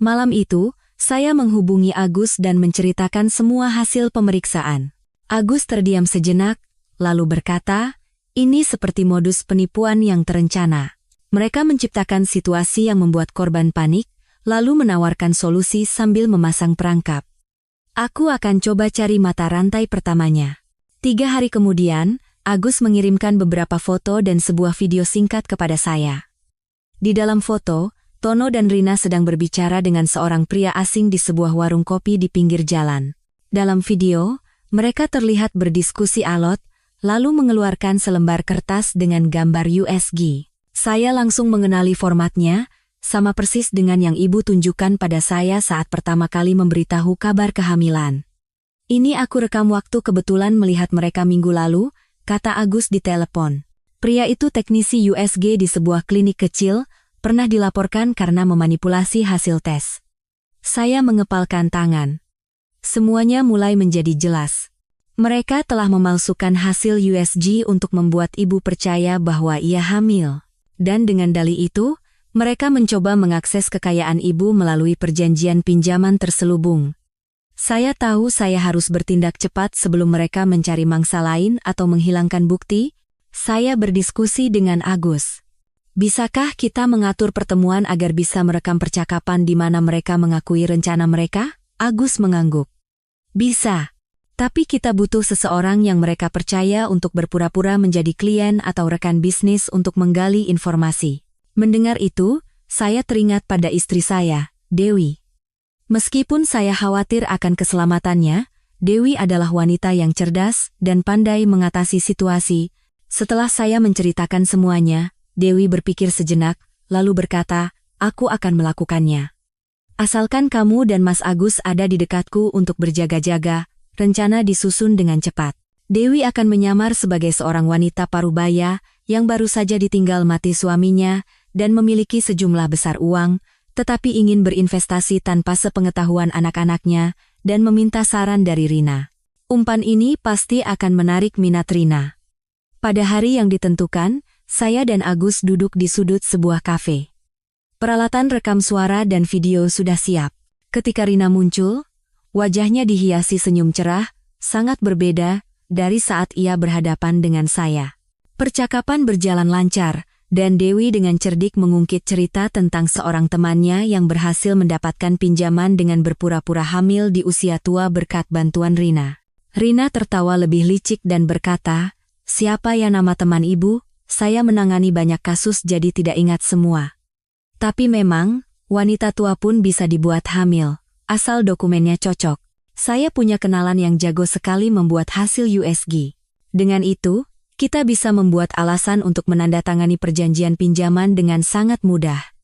Malam itu, saya menghubungi Agus dan menceritakan semua hasil pemeriksaan. Agus terdiam sejenak, lalu berkata, "Ini seperti modus penipuan yang terencana. Mereka menciptakan situasi yang membuat korban panik, lalu menawarkan solusi sambil memasang perangkap. Aku akan coba cari mata rantai pertamanya." 3 hari kemudian, Agus mengirimkan beberapa foto dan sebuah video singkat kepada saya. Di dalam foto, Tono dan Rina sedang berbicara dengan seorang pria asing di sebuah warung kopi di pinggir jalan. Dalam video, mereka terlihat berdiskusi alot, lalu mengeluarkan selembar kertas dengan gambar USG. Saya langsung mengenali formatnya, sama persis dengan yang ibu tunjukkan pada saya saat pertama kali memberitahu kabar kehamilan. "Ini aku rekam waktu kebetulan melihat mereka minggu lalu," kata Agus di telepon. Pria itu teknisi USG di sebuah klinik kecil, pernah dilaporkan karena memanipulasi hasil tes. Saya mengepalkan tangan. Semuanya mulai menjadi jelas. Mereka telah memalsukan hasil USG untuk membuat ibu percaya bahwa ia hamil. Dan dengan dalih itu, mereka mencoba mengakses kekayaan ibu melalui perjanjian pinjaman terselubung. Saya tahu saya harus bertindak cepat sebelum mereka mencari mangsa lain atau menghilangkan bukti. Saya berdiskusi dengan Agus. "Bisakah kita mengatur pertemuan agar bisa merekam percakapan di mana mereka mengakui rencana mereka?" Agus mengangguk. "Bisa. Tapi kita butuh seseorang yang mereka percaya untuk berpura-pura menjadi klien atau rekan bisnis untuk menggali informasi." Mendengar itu, saya teringat pada istri saya, Dewi. Meskipun saya khawatir akan keselamatannya, Dewi adalah wanita yang cerdas dan pandai mengatasi situasi. Setelah saya menceritakan semuanya, Dewi berpikir sejenak, lalu berkata, "Aku akan melakukannya. Asalkan kamu dan Mas Agus ada di dekatku untuk berjaga-jaga." Rencana disusun dengan cepat. Dewi akan menyamar sebagai seorang wanita parubaya yang baru saja ditinggal mati suaminya dan memiliki sejumlah besar uang, tetapi ingin berinvestasi tanpa sepengetahuan anak-anaknya dan meminta saran dari Rina. Umpan ini pasti akan menarik minat Rina. Pada hari yang ditentukan, saya dan Agus duduk di sudut sebuah kafe. Peralatan rekam suara dan video sudah siap. Ketika Rina muncul, wajahnya dihiasi senyum cerah, sangat berbeda dari saat ia berhadapan dengan saya. Percakapan berjalan lancar, dan Dewi dengan cerdik mengungkit cerita tentang seorang temannya yang berhasil mendapatkan pinjaman dengan berpura-pura hamil di usia tua berkat bantuan Rina. Rina tertawa lebih licik dan berkata, "Siapa ya nama teman ibu? Saya menangani banyak kasus jadi tidak ingat semua." Tapi memang, wanita tua pun bisa dibuat hamil, asal dokumennya cocok. Saya punya kenalan yang jago sekali membuat hasil USG. Dengan itu, kita bisa membuat alasan untuk menandatangani perjanjian pinjaman dengan sangat mudah.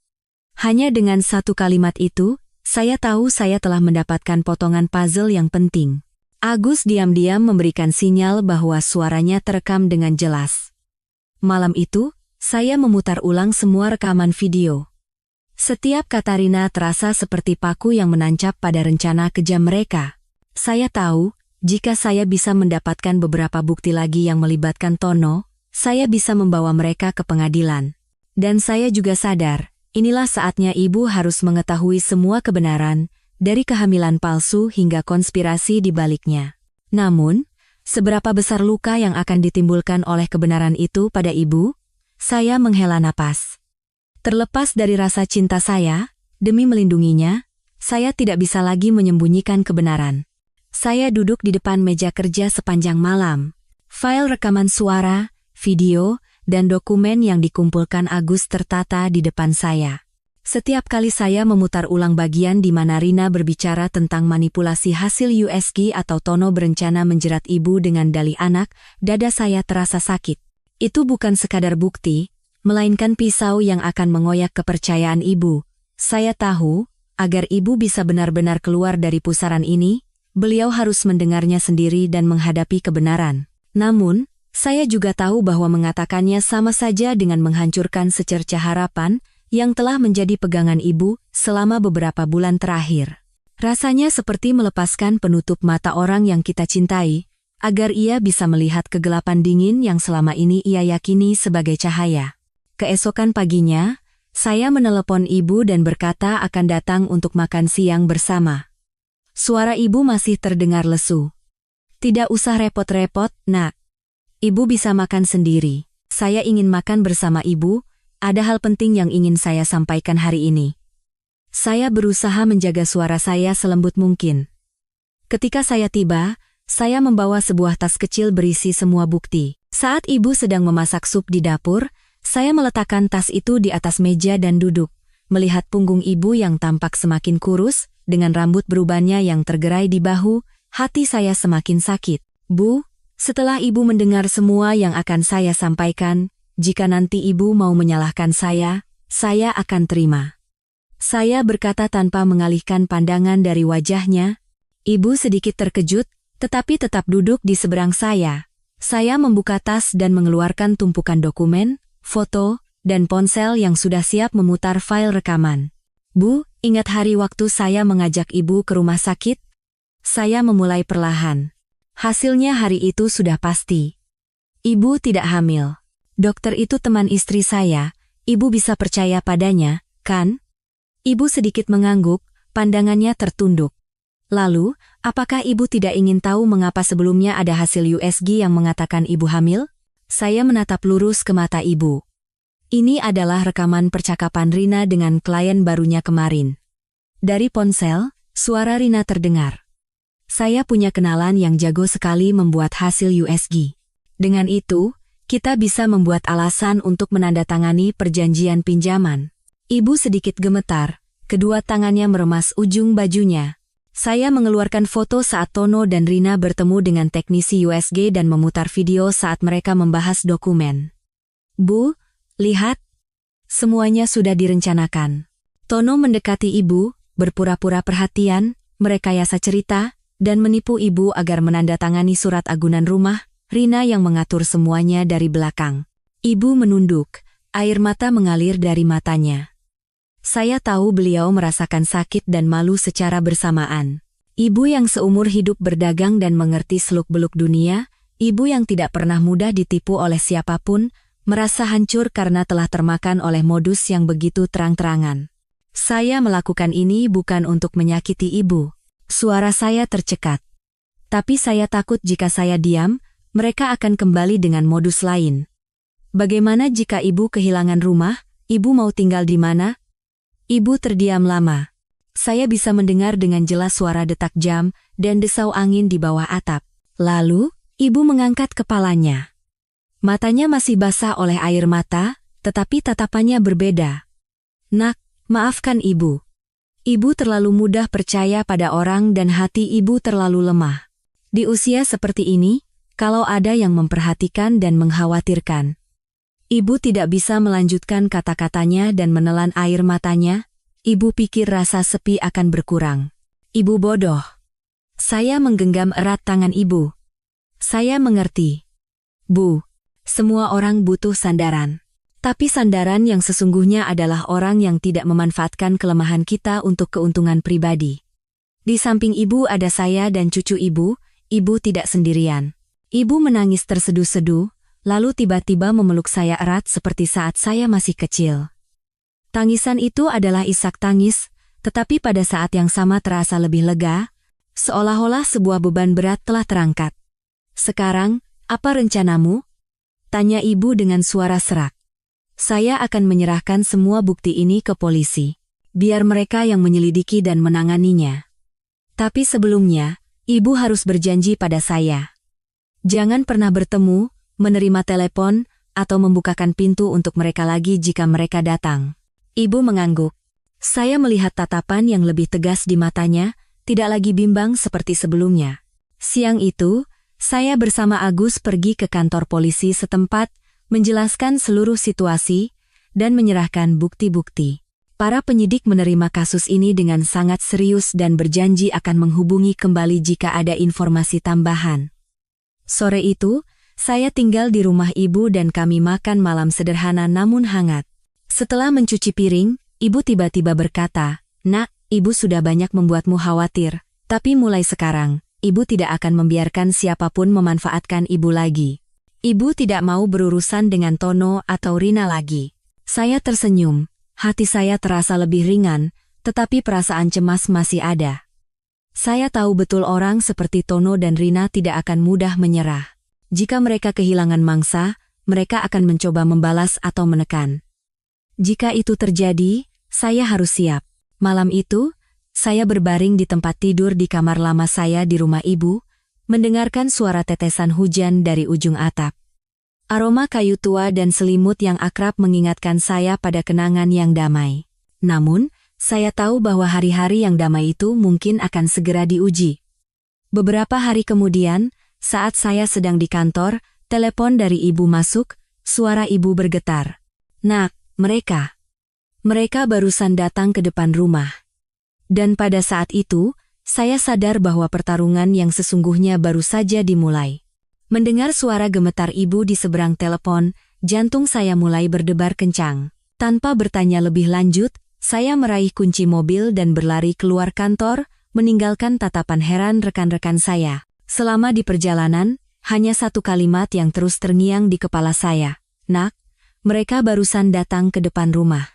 Hanya dengan satu kalimat itu, saya tahu saya telah mendapatkan potongan puzzle yang penting. Agus diam-diam memberikan sinyal bahwa suaranya terekam dengan jelas. Malam itu, saya memutar ulang semua rekaman video. Setiap kata Rina terasa seperti paku yang menancap pada rencana kejam mereka. Saya tahu, Jika saya bisa mendapatkan beberapa bukti lagi yang melibatkan Tono, saya bisa membawa mereka ke pengadilan. Dan saya juga sadar, inilah saatnya ibu harus mengetahui semua kebenaran, dari kehamilan palsu hingga konspirasi di baliknya. Namun, seberapa besar luka yang akan ditimbulkan oleh kebenaran itu pada ibu? Saya menghela napas. Terlepas dari rasa cinta saya, demi melindunginya, saya tidak bisa lagi menyembunyikan kebenaran. Saya duduk di depan meja kerja sepanjang malam. File rekaman suara, video, dan dokumen yang dikumpulkan Agus tertata di depan saya. Setiap kali saya memutar ulang bagian di mana Rina berbicara tentang manipulasi hasil USG atau Tono berencana menjerat ibu dengan dalih anak, dada saya terasa sakit. Itu bukan sekadar bukti, melainkan pisau yang akan mengoyak kepercayaan ibu. Saya tahu, agar ibu bisa benar-benar keluar dari pusaran ini, beliau harus mendengarnya sendiri dan menghadapi kebenaran. Namun, saya juga tahu bahwa mengatakannya sama saja dengan menghancurkan secerca harapan yang telah menjadi pegangan ibu selama beberapa bulan terakhir. Rasanya seperti melepaskan penutup mata orang yang kita cintai, agar ia bisa melihat kegelapan dingin yang selama ini ia yakini sebagai cahaya. Keesokan paginya, saya menelepon ibu dan berkata akan datang untuk makan siang bersama. Suara ibu masih terdengar lesu. Tidak usah repot-repot, nak. Ibu bisa makan sendiri. Saya ingin makan bersama ibu, ada hal penting yang ingin saya sampaikan hari ini. Saya berusaha menjaga suara saya selembut mungkin. Ketika saya tiba, saya membawa sebuah tas kecil berisi semua bukti. Saat ibu sedang memasak sup di dapur, saya meletakkan tas itu di atas meja dan duduk, melihat punggung ibu yang tampak semakin kurus, dengan rambut berubannya yang tergerai di bahu, hati saya semakin sakit. Bu, setelah ibu mendengar semua yang akan saya sampaikan, jika nanti ibu mau menyalahkan saya akan terima. Saya berkata tanpa mengalihkan pandangan dari wajahnya. Ibu sedikit terkejut, tetapi tetap duduk di seberang saya. Saya membuka tas dan mengeluarkan tumpukan dokumen, foto, dan ponsel yang sudah siap memutar file rekaman. Bu, ingat hari waktu saya mengajak ibu ke rumah sakit? Saya memulai perlahan. Hasilnya hari itu sudah pasti. Ibu tidak hamil. Dokter itu teman istri saya, ibu bisa percaya padanya, kan? Ibu sedikit mengangguk, pandangannya tertunduk. Lalu, apakah ibu tidak ingin tahu mengapa sebelumnya ada hasil USG yang mengatakan ibu hamil? Saya menatap lurus ke mata ibu. Ini adalah rekaman percakapan Rina dengan klien barunya kemarin. Dari ponsel, suara Rina terdengar. Saya punya kenalan yang jago sekali membuat hasil USG. Dengan itu, kita bisa membuat alasan untuk menandatangani perjanjian pinjaman. Ibu sedikit gemetar, kedua tangannya meremas ujung bajunya. Saya mengeluarkan foto saat Tono dan Rina bertemu dengan teknisi USG dan memutar video saat mereka membahas dokumen. Bu, lihat, semuanya sudah direncanakan. Tono mendekati ibu, berpura-pura perhatian, merekayasa cerita, dan menipu ibu agar menandatangani surat agunan rumah. Rina yang mengatur semuanya dari belakang. Ibu menunduk, air mata mengalir dari matanya. Saya tahu beliau merasakan sakit dan malu secara bersamaan. Ibu yang seumur hidup berdagang dan mengerti seluk-beluk dunia, ibu yang tidak pernah mudah ditipu oleh siapapun, merasa hancur karena telah termakan oleh modus yang begitu terang-terangan. Saya melakukan ini bukan untuk menyakiti ibu. Suara saya tercekat. Tapi saya takut jika saya diam, mereka akan kembali dengan modus lain. Bagaimana jika ibu kehilangan rumah? Ibu mau tinggal di mana? Ibu terdiam lama. Saya bisa mendengar dengan jelas suara detak jam dan desau angin di bawah atap. Lalu, ibu mengangkat kepalanya. Matanya masih basah oleh air mata, tetapi tatapannya berbeda. Nak, maafkan ibu. Ibu terlalu mudah percaya pada orang dan hati ibu terlalu lemah. Di usia seperti ini, kalau ada yang memperhatikan dan mengkhawatirkan. Ibu tidak bisa melanjutkan kata-katanya dan menelan air matanya. Ibu pikir rasa sepi akan berkurang. Ibu bodoh. Saya menggenggam erat tangan ibu. Saya mengerti. Bu, semua orang butuh sandaran. Tapi sandaran yang sesungguhnya adalah orang yang tidak memanfaatkan kelemahan kita untuk keuntungan pribadi. Di samping ibu ada saya dan cucu ibu. ibu tidak sendirian. Ibu menangis terseduh-seduh, lalu tiba-tiba memeluk saya erat seperti saat saya masih kecil. Tangisan itu adalah isak tangis, tetapi pada saat yang sama terasa lebih lega, seolah-olah sebuah beban berat telah terangkat. "Sekarang, apa rencanamu?" tanya ibu dengan suara serak. "Saya akan menyerahkan semua bukti ini ke polisi. Biar mereka yang menyelidiki dan menanganinya. Tapi sebelumnya, ibu harus berjanji pada saya. Jangan pernah bertemu, menerima telepon, atau membukakan pintu untuk mereka lagi jika mereka datang." Ibu mengangguk. Saya melihat tatapan yang lebih tegas di matanya, tidak lagi bimbang seperti sebelumnya. Siang itu, saya bersama Agus pergi ke kantor polisi setempat, menjelaskan seluruh situasi, dan menyerahkan bukti-bukti. Para penyidik menerima kasus ini dengan sangat serius dan berjanji akan menghubungi kembali jika ada informasi tambahan. Sore itu, saya tinggal di rumah ibu dan kami makan malam sederhana namun hangat. Setelah mencuci piring, ibu tiba-tiba berkata, "Nak, ibu sudah banyak membuatmu khawatir, tapi mulai sekarang, ibu tidak akan membiarkan siapapun memanfaatkan ibu lagi. Ibu tidak mau berurusan dengan Tono atau Rina lagi." Saya tersenyum. Hati saya terasa lebih ringan, tetapi perasaan cemas masih ada. Saya tahu betul orang seperti Tono dan Rina tidak akan mudah menyerah. Jika mereka kehilangan mangsa, mereka akan mencoba membalas atau menekan. Jika itu terjadi, saya harus siap. Malam itu, saya berbaring di tempat tidur di kamar lama saya di rumah ibu, mendengarkan suara tetesan hujan dari ujung atap. Aroma kayu tua dan selimut yang akrab mengingatkan saya pada kenangan yang damai. Namun, saya tahu bahwa hari-hari yang damai itu mungkin akan segera diuji. Beberapa hari kemudian, saat saya sedang di kantor, telepon dari ibu masuk, suara ibu bergetar. "Nak, mereka barusan datang ke depan rumah." Dan pada saat itu, saya sadar bahwa pertarungan yang sesungguhnya baru saja dimulai. Mendengar suara gemetar ibu di seberang telepon, jantung saya mulai berdebar kencang. Tanpa bertanya lebih lanjut, saya meraih kunci mobil dan berlari keluar kantor, meninggalkan tatapan heran rekan-rekan saya. Selama di perjalanan, hanya satu kalimat yang terus terngiang di kepala saya. "Nak, mereka barusan datang ke depan rumah."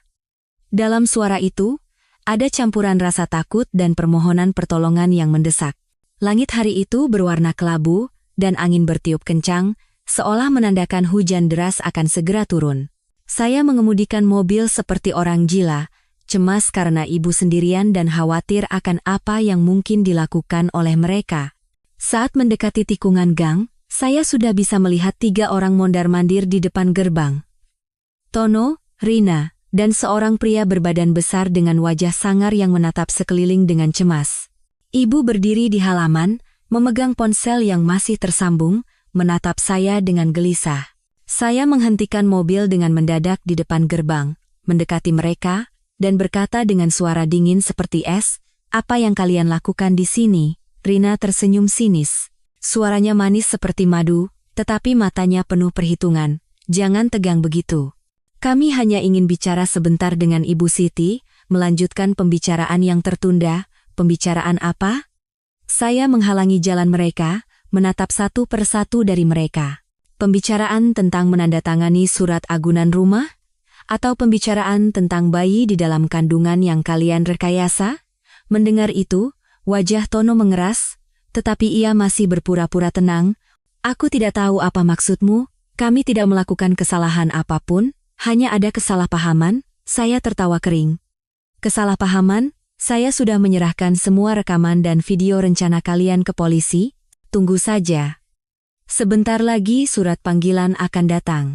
Dalam suara itu, ada campuran rasa takut dan permohonan pertolongan yang mendesak. Langit hari itu berwarna kelabu, dan angin bertiup kencang, seolah menandakan hujan deras akan segera turun. Saya mengemudikan mobil seperti orang gila, cemas karena ibu sendirian dan khawatir akan apa yang mungkin dilakukan oleh mereka. Saat mendekati tikungan gang, saya sudah bisa melihat 3 orang mondar-mandir di depan gerbang. Tono, Rina, dan seorang pria berbadan besar dengan wajah sangar yang menatap sekeliling dengan cemas. Ibu berdiri di halaman, memegang ponsel yang masih tersambung, menatap saya dengan gelisah. Saya menghentikan mobil dengan mendadak di depan gerbang, mendekati mereka, dan berkata dengan suara dingin seperti es, "Apa yang kalian lakukan di sini?" Rina tersenyum sinis. Suaranya manis seperti madu, tetapi matanya penuh perhitungan. "Jangan tegang begitu. Kami hanya ingin bicara sebentar dengan Ibu Siti, melanjutkan pembicaraan yang tertunda." "Pembicaraan apa?" Saya menghalangi jalan mereka, menatap satu persatu dari mereka. Pembicaraan tentang menandatangani surat agunan rumah? Atau pembicaraan tentang bayi di dalam kandungan yang kalian rekayasa? Mendengar itu, wajah Tono mengeras, tetapi ia masih berpura-pura tenang. "Aku tidak tahu apa maksudmu, kami tidak melakukan kesalahan apapun, hanya ada kesalahpahaman." Saya tertawa kering. "Kesalahpahaman? Saya sudah menyerahkan semua rekaman dan video rencana kalian ke polisi, tunggu saja. Sebentar lagi surat panggilan akan datang."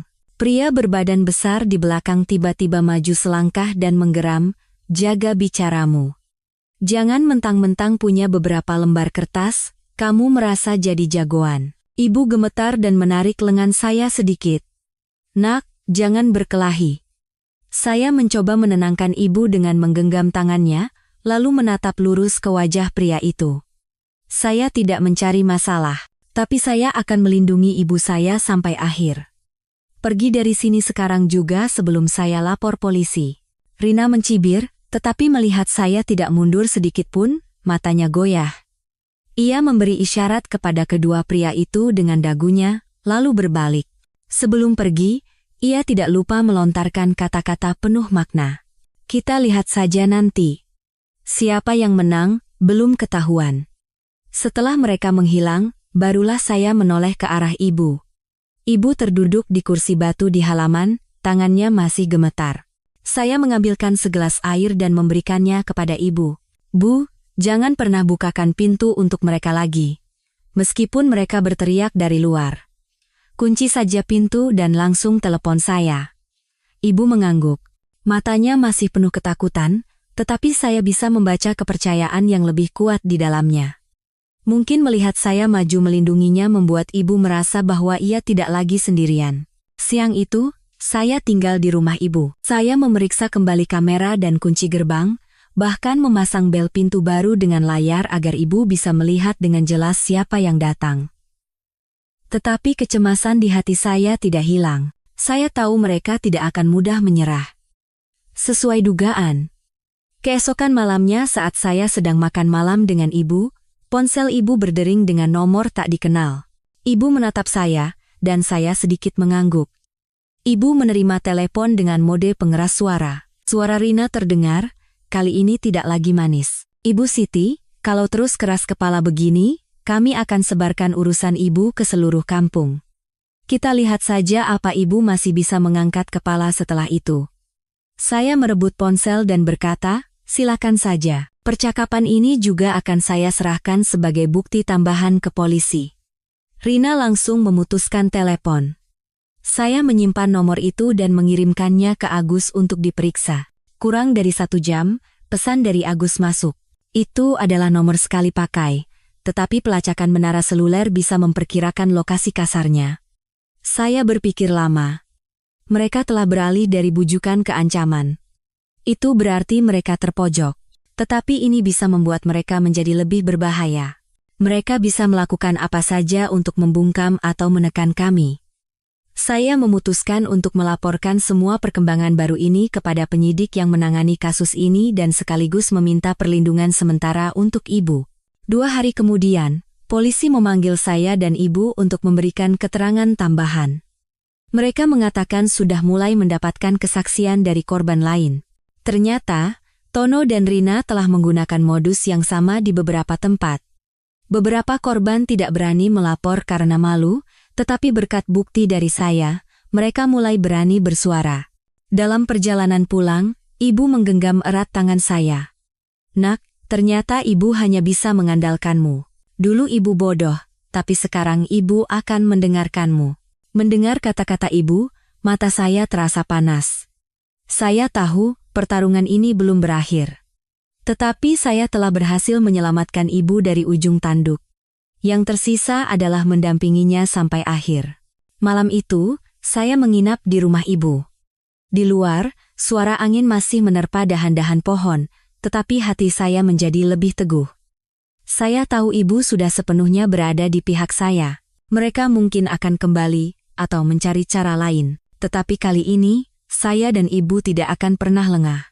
Pria berbadan besar di belakang tiba-tiba maju selangkah dan menggeram, "Jaga bicaramu. Jangan mentang-mentang punya beberapa lembar kertas, kamu merasa jadi jagoan." Ibu gemetar dan menarik lengan saya sedikit. "Nak, jangan berkelahi." Saya mencoba menenangkan ibu dengan menggenggam tangannya, lalu menatap lurus ke wajah pria itu. "Saya tidak mencari masalah, tapi saya akan melindungi ibu saya sampai akhir. Pergi dari sini sekarang juga sebelum saya lapor polisi." Rina mencibir, tetapi melihat saya tidak mundur sedikit pun, matanya goyah. Ia memberi isyarat kepada kedua pria itu dengan dagunya, lalu berbalik. Sebelum pergi, ia tidak lupa melontarkan kata-kata penuh makna. Kita lihat saja nanti. Siapa yang menang, belum ketahuan. Setelah mereka menghilang, barulah saya menoleh ke arah ibu. Ibu terduduk di kursi batu di halaman, tangannya masih gemetar. Saya mengambilkan segelas air dan memberikannya kepada ibu. Bu, jangan pernah bukakan pintu untuk mereka lagi. Meskipun mereka berteriak dari luar. Kunci saja pintu dan langsung telepon saya. Ibu mengangguk. Matanya masih penuh ketakutan, tetapi saya bisa membaca kepercayaan yang lebih kuat di dalamnya. Mungkin melihat saya maju melindunginya membuat ibu merasa bahwa ia tidak lagi sendirian. Siang itu, saya tinggal di rumah ibu. Saya memeriksa kembali kamera dan kunci gerbang, bahkan memasang bel pintu baru dengan layar agar ibu bisa melihat dengan jelas siapa yang datang. Tetapi kecemasan di hati saya tidak hilang. Saya tahu mereka tidak akan mudah menyerah. Sesuai dugaan. Keesokan malamnya saat saya sedang makan malam dengan ibu, ponsel ibu berdering dengan nomor tak dikenal. Ibu menatap saya, dan saya sedikit mengangguk. Ibu menerima telepon dengan mode pengeras suara. Suara Rina terdengar, kali ini tidak lagi manis. Ibu Siti, kalau terus keras kepala begini, kami akan sebarkan urusan ibu ke seluruh kampung. Kita lihat saja apa ibu masih bisa mengangkat kepala setelah itu. Saya merebut ponsel dan berkata, silakan saja. Percakapan ini juga akan saya serahkan sebagai bukti tambahan ke polisi. Rina langsung memutuskan telepon. Saya menyimpan nomor itu dan mengirimkannya ke Agus untuk diperiksa. Kurang dari 1 jam, pesan dari Agus masuk. Itu adalah nomor sekali pakai, tetapi pelacakan menara seluler bisa memperkirakan lokasi kasarnya. Saya berpikir lama. Mereka telah beralih dari bujukan ke ancaman. Itu berarti mereka terpojok. Tetapi ini bisa membuat mereka menjadi lebih berbahaya. Mereka bisa melakukan apa saja untuk membungkam atau menekan kami. Saya memutuskan untuk melaporkan semua perkembangan baru ini kepada penyidik yang menangani kasus ini dan sekaligus meminta perlindungan sementara untuk ibu. 2 hari kemudian, polisi memanggil saya dan ibu untuk memberikan keterangan tambahan. Mereka mengatakan sudah mulai mendapatkan kesaksian dari korban lain. Ternyata, Tono dan Rina telah menggunakan modus yang sama di beberapa tempat. Beberapa korban tidak berani melapor karena malu, tetapi berkat bukti dari saya, mereka mulai berani bersuara. Dalam perjalanan pulang, ibu menggenggam erat tangan saya. Nak, ternyata ibu hanya bisa mengandalkanmu. Dulu ibu bodoh, tapi sekarang ibu akan mendengarkanmu. Mendengar kata-kata ibu, mata saya terasa panas. Saya tahu, pertarungan ini belum berakhir. Tetapi saya telah berhasil menyelamatkan ibu dari ujung tanduk. Yang tersisa adalah mendampinginya sampai akhir. Malam itu, saya menginap di rumah ibu. Di luar, suara angin masih menerpa dahan-dahan pohon, tetapi hati saya menjadi lebih teguh. Saya tahu ibu sudah sepenuhnya berada di pihak saya. Mereka mungkin akan kembali, atau mencari cara lain. Tetapi kali ini, saya dan ibu tidak akan pernah lengah.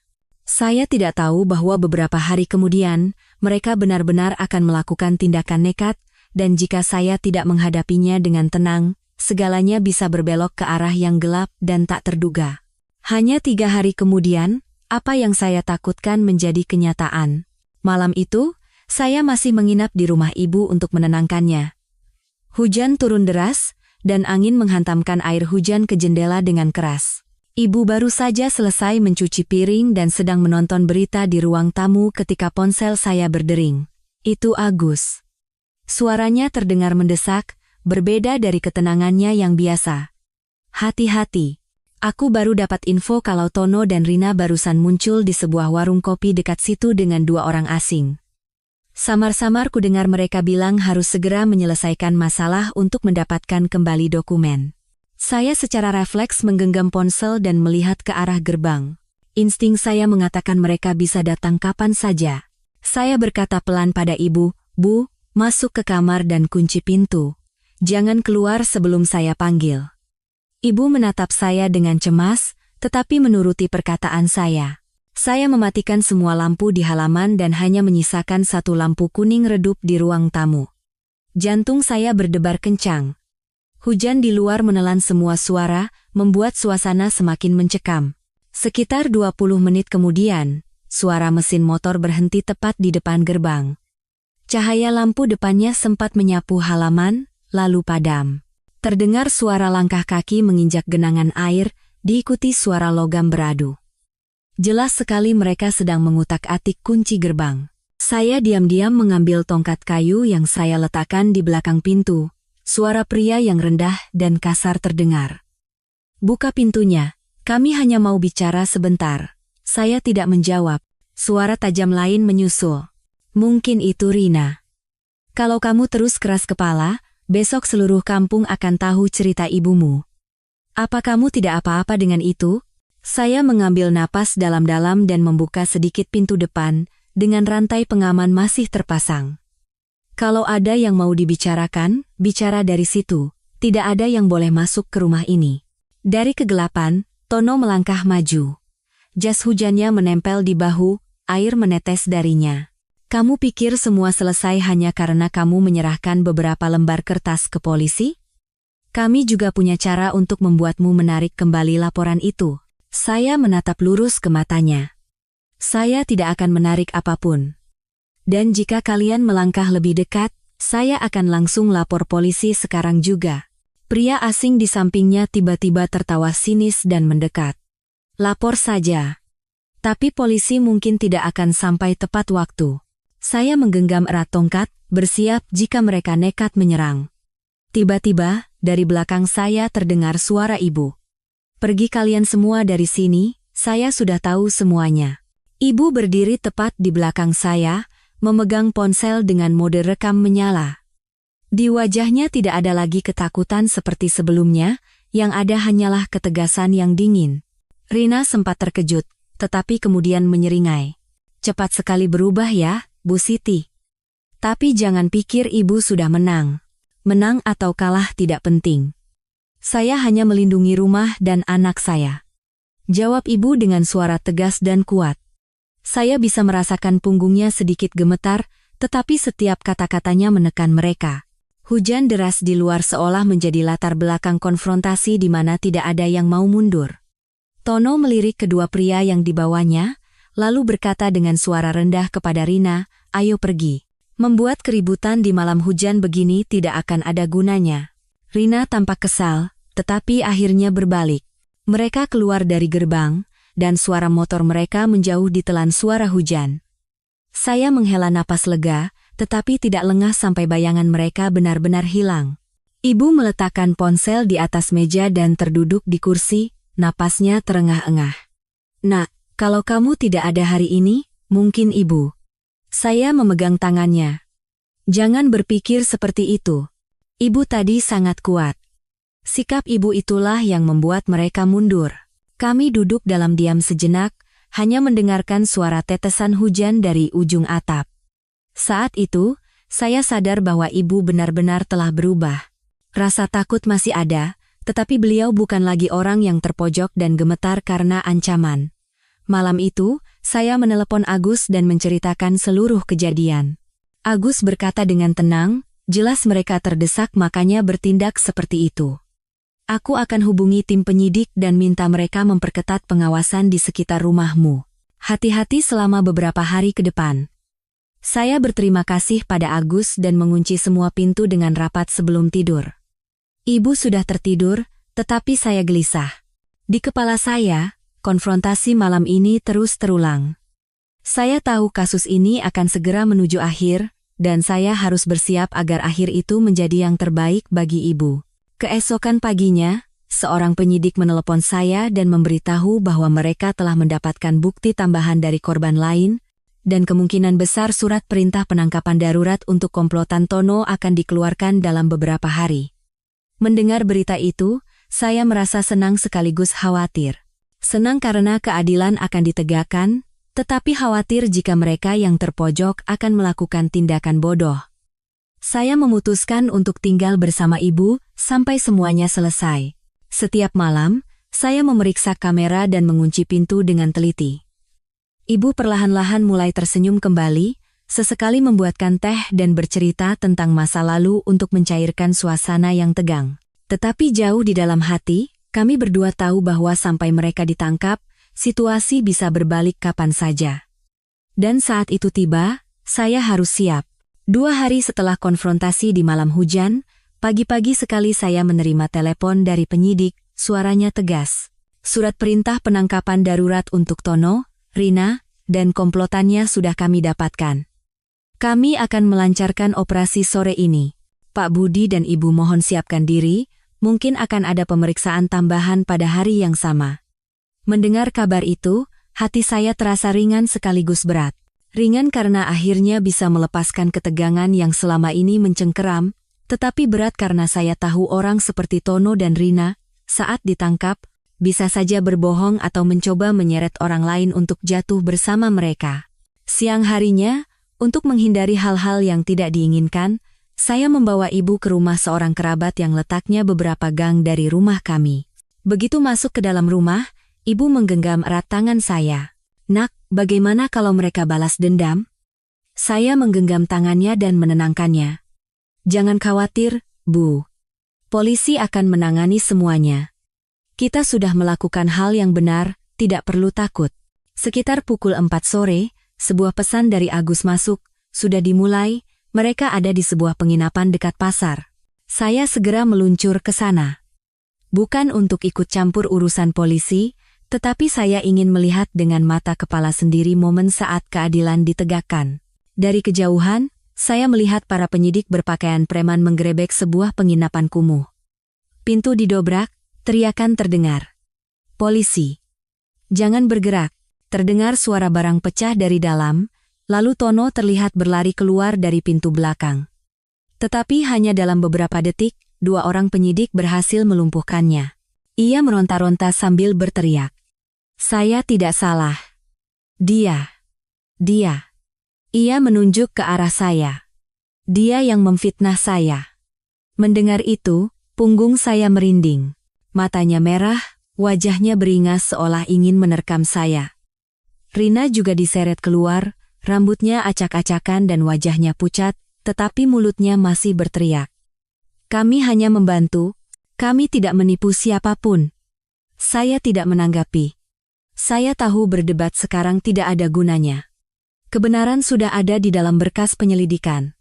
Saya tidak tahu bahwa beberapa hari kemudian, mereka benar-benar akan melakukan tindakan nekat, dan jika saya tidak menghadapinya dengan tenang, segalanya bisa berbelok ke arah yang gelap dan tak terduga. Hanya 3 hari kemudian, apa yang saya takutkan menjadi kenyataan. Malam itu, saya masih menginap di rumah ibu untuk menenangkannya. Hujan turun deras, dan angin menghantamkan air hujan ke jendela dengan keras. Ibu baru saja selesai mencuci piring dan sedang menonton berita di ruang tamu ketika ponsel saya berdering. Itu Agus. Suaranya terdengar mendesak, berbeda dari ketenangannya yang biasa. Hati-hati. Aku baru dapat info kalau Tono dan Rina barusan muncul di sebuah warung kopi dekat situ dengan 2 orang asing. Samar-samar ku dengar mereka bilang harus segera menyelesaikan masalah untuk mendapatkan kembali dokumen. Saya secara refleks menggenggam ponsel dan melihat ke arah gerbang. Insting saya mengatakan mereka bisa datang kapan saja. Saya berkata pelan pada ibu, "Bu, masuk ke kamar dan kunci pintu. Jangan keluar sebelum saya panggil." Ibu menatap saya dengan cemas, tetapi menuruti perkataan saya. Saya mematikan semua lampu di halaman dan hanya menyisakan satu lampu kuning redup di ruang tamu. Jantung saya berdebar kencang. Hujan di luar menelan semua suara, membuat suasana semakin mencekam. Sekitar 20 menit kemudian, suara mesin motor berhenti tepat di depan gerbang. Cahaya lampu depannya sempat menyapu halaman, lalu padam. Terdengar suara langkah kaki menginjak genangan air, diikuti suara logam beradu. Jelas sekali mereka sedang mengutak-atik kunci gerbang. Saya diam-diam mengambil tongkat kayu yang saya letakkan di belakang pintu. Suara pria yang rendah dan kasar terdengar. "Buka pintunya, kami hanya mau bicara sebentar." Saya tidak menjawab. Suara tajam lain menyusul. "Mungkin itu Rina. Kalau kamu terus keras kepala, besok seluruh kampung akan tahu cerita ibumu. Apa kamu tidak apa-apa dengan itu?" Saya mengambil napas dalam-dalam dan membuka sedikit pintu depan, dengan rantai pengaman masih terpasang. Kalau ada yang mau dibicarakan, bicara dari situ. Tidak ada yang boleh masuk ke rumah ini. Dari kegelapan, Tono melangkah maju. Jas hujannya menempel di bahu, air menetes darinya. "Kamu pikir semua selesai hanya karena kamu menyerahkan beberapa lembar kertas ke polisi? Kami juga punya cara untuk membuatmu menarik kembali laporan itu." Saya menatap lurus ke matanya. "Saya tidak akan menarik apapun. Dan jika kalian melangkah lebih dekat, saya akan langsung lapor polisi sekarang juga." Pria asing di sampingnya tiba-tiba tertawa sinis dan mendekat. "Lapor saja. Tapi polisi mungkin tidak akan sampai tepat waktu." Saya menggenggam erat tongkat, bersiap jika mereka nekat menyerang. Tiba-tiba, dari belakang saya terdengar suara ibu. "Pergi kalian semua dari sini, saya sudah tahu semuanya." Ibu berdiri tepat di belakang saya, memegang ponsel dengan mode rekam menyala. Di wajahnya tidak ada lagi ketakutan seperti sebelumnya, yang ada hanyalah ketegasan yang dingin. Rina sempat terkejut, tetapi kemudian menyeringai. "Cepat sekali berubah ya, Bu Siti. Tapi jangan pikir ibu sudah menang. Menang atau kalah tidak penting. Saya hanya melindungi rumah dan anak saya." Jawab ibu dengan suara tegas dan kuat. Saya bisa merasakan punggungnya sedikit gemetar, tetapi setiap kata-katanya menekan mereka. Hujan deras di luar seolah menjadi latar belakang konfrontasi di mana tidak ada yang mau mundur. Tono melirik kedua pria yang dibawanya, lalu berkata dengan suara rendah kepada Rina, "Ayo pergi. Membuat keributan di malam hujan begini tidak akan ada gunanya." Rina tampak kesal, tetapi akhirnya berbalik. Mereka keluar dari gerbang, dan suara motor mereka menjauh ditelan suara hujan. Saya menghela napas lega, tetapi tidak lengah sampai bayangan mereka benar-benar hilang. Ibu meletakkan ponsel di atas meja dan terduduk di kursi, napasnya terengah-engah. "Nak, kalau kamu tidak ada hari ini, mungkin ibu." Saya memegang tangannya. "Jangan berpikir seperti itu. Ibu tadi sangat kuat." Sikap ibu itulah yang membuat mereka mundur. Kami duduk dalam diam sejenak, hanya mendengarkan suara tetesan hujan dari ujung atap. Saat itu, saya sadar bahwa ibu benar-benar telah berubah. Rasa takut masih ada, tetapi beliau bukan lagi orang yang terpojok dan gemetar karena ancaman. Malam itu, saya menelepon Agus dan menceritakan seluruh kejadian. Agus berkata dengan tenang, "Jelas mereka terdesak makanya bertindak seperti itu. Aku akan hubungi tim penyidik dan minta mereka memperketat pengawasan di sekitar rumahmu. Hati-hati selama beberapa hari ke depan." Saya berterima kasih pada Agus dan mengunci semua pintu dengan rapat sebelum tidur. Ibu sudah tertidur, tetapi saya gelisah. Di kepala saya, konfrontasi malam ini terus terulang. Saya tahu kasus ini akan segera menuju akhir, dan saya harus bersiap agar akhir itu menjadi yang terbaik bagi ibu. Keesokan paginya, seorang penyidik menelepon saya dan memberitahu bahwa mereka telah mendapatkan bukti tambahan dari korban lain, dan kemungkinan besar surat perintah penangkapan darurat untuk komplotan Tono akan dikeluarkan dalam beberapa hari. Mendengar berita itu, saya merasa senang sekaligus khawatir. Senang karena keadilan akan ditegakkan, tetapi khawatir jika mereka yang terpojok akan melakukan tindakan bodoh. Saya memutuskan untuk tinggal bersama ibu sampai semuanya selesai. Setiap malam, saya memeriksa kamera dan mengunci pintu dengan teliti. Ibu perlahan-lahan mulai tersenyum kembali, sesekali membuatkan teh dan bercerita tentang masa lalu untuk mencairkan suasana yang tegang. Tetapi jauh di dalam hati, kami berdua tahu bahwa sampai mereka ditangkap, situasi bisa berbalik kapan saja. Dan saat itu tiba, saya harus siap. 2 hari setelah konfrontasi di malam hujan, pagi-pagi sekali saya menerima telepon dari penyidik, suaranya tegas. Surat perintah penangkapan darurat untuk Tono, Rina, dan komplotannya sudah kami dapatkan. Kami akan melancarkan operasi sore ini. Pak Budi dan Ibu mohon siapkan diri, mungkin akan ada pemeriksaan tambahan pada hari yang sama. Mendengar kabar itu, hati saya terasa ringan sekaligus berat. Ringan karena akhirnya bisa melepaskan ketegangan yang selama ini mencengkeram, tetapi berat karena saya tahu orang seperti Tono dan Rina, saat ditangkap, bisa saja berbohong atau mencoba menyeret orang lain untuk jatuh bersama mereka. Siang harinya, untuk menghindari hal-hal yang tidak diinginkan, saya membawa ibu ke rumah seorang kerabat yang letaknya beberapa gang dari rumah kami. Begitu masuk ke dalam rumah, ibu menggenggam erat tangan saya. "Nak, bagaimana kalau mereka balas dendam?" Saya menggenggam tangannya dan menenangkannya. "Jangan khawatir, Bu. Polisi akan menangani semuanya. Kita sudah melakukan hal yang benar, tidak perlu takut." Sekitar pukul 4 sore, sebuah pesan dari Agus masuk, "Sudah dimulai, mereka ada di sebuah penginapan dekat pasar." Saya segera meluncur ke sana. Bukan untuk ikut campur urusan polisi, tetapi saya ingin melihat dengan mata kepala sendiri momen saat keadilan ditegakkan. Dari kejauhan, saya melihat para penyidik berpakaian preman menggerebek sebuah penginapan kumuh. Pintu didobrak, teriakan terdengar. "Polisi! Jangan bergerak!" Terdengar suara barang pecah dari dalam, lalu Tono terlihat berlari keluar dari pintu belakang. Tetapi hanya dalam beberapa detik, 2 orang penyidik berhasil melumpuhkannya. Ia meronta-ronta sambil berteriak. "Saya tidak salah. Dia. Ia menunjuk ke arah saya. Dia yang memfitnah saya." Mendengar itu, punggung saya merinding. Matanya merah, wajahnya beringas seolah ingin menerkam saya. Rina juga diseret keluar, rambutnya acak-acakan dan wajahnya pucat, tetapi mulutnya masih berteriak. "Kami hanya membantu, kami tidak menipu siapapun." Saya tidak menanggapi. Saya tahu berdebat sekarang tidak ada gunanya. Kebenaran sudah ada di dalam berkas penyelidikan.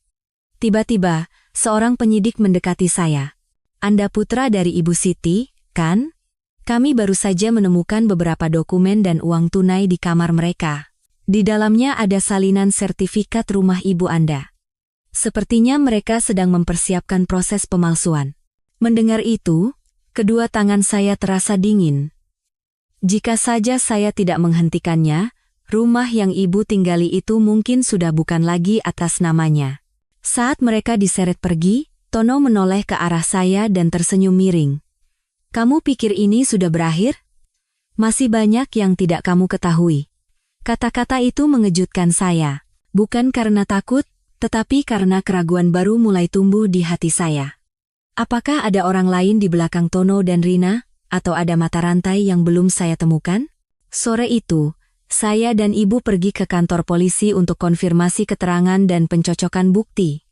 Tiba-tiba, seorang penyidik mendekati saya. "Anda putra dari Ibu Siti, kan? Kami baru saja menemukan beberapa dokumen dan uang tunai di kamar mereka. Di dalamnya ada salinan sertifikat rumah ibu Anda. Sepertinya mereka sedang mempersiapkan proses pemalsuan." Mendengar itu, kedua tangan saya terasa dingin. Jika saja saya tidak menghentikannya, rumah yang ibu tinggali itu mungkin sudah bukan lagi atas namanya. Saat mereka diseret pergi, Tono menoleh ke arah saya dan tersenyum miring. "Kamu pikir ini sudah berakhir? Masih banyak yang tidak kamu ketahui." Kata-kata itu mengejutkan saya, bukan karena takut, tetapi karena keraguan baru mulai tumbuh di hati saya. Apakah ada orang lain di belakang Tono dan Rina, atau ada mata rantai yang belum saya temukan? Sore itu, saya dan ibu pergi ke kantor polisi untuk konfirmasi keterangan dan pencocokan bukti.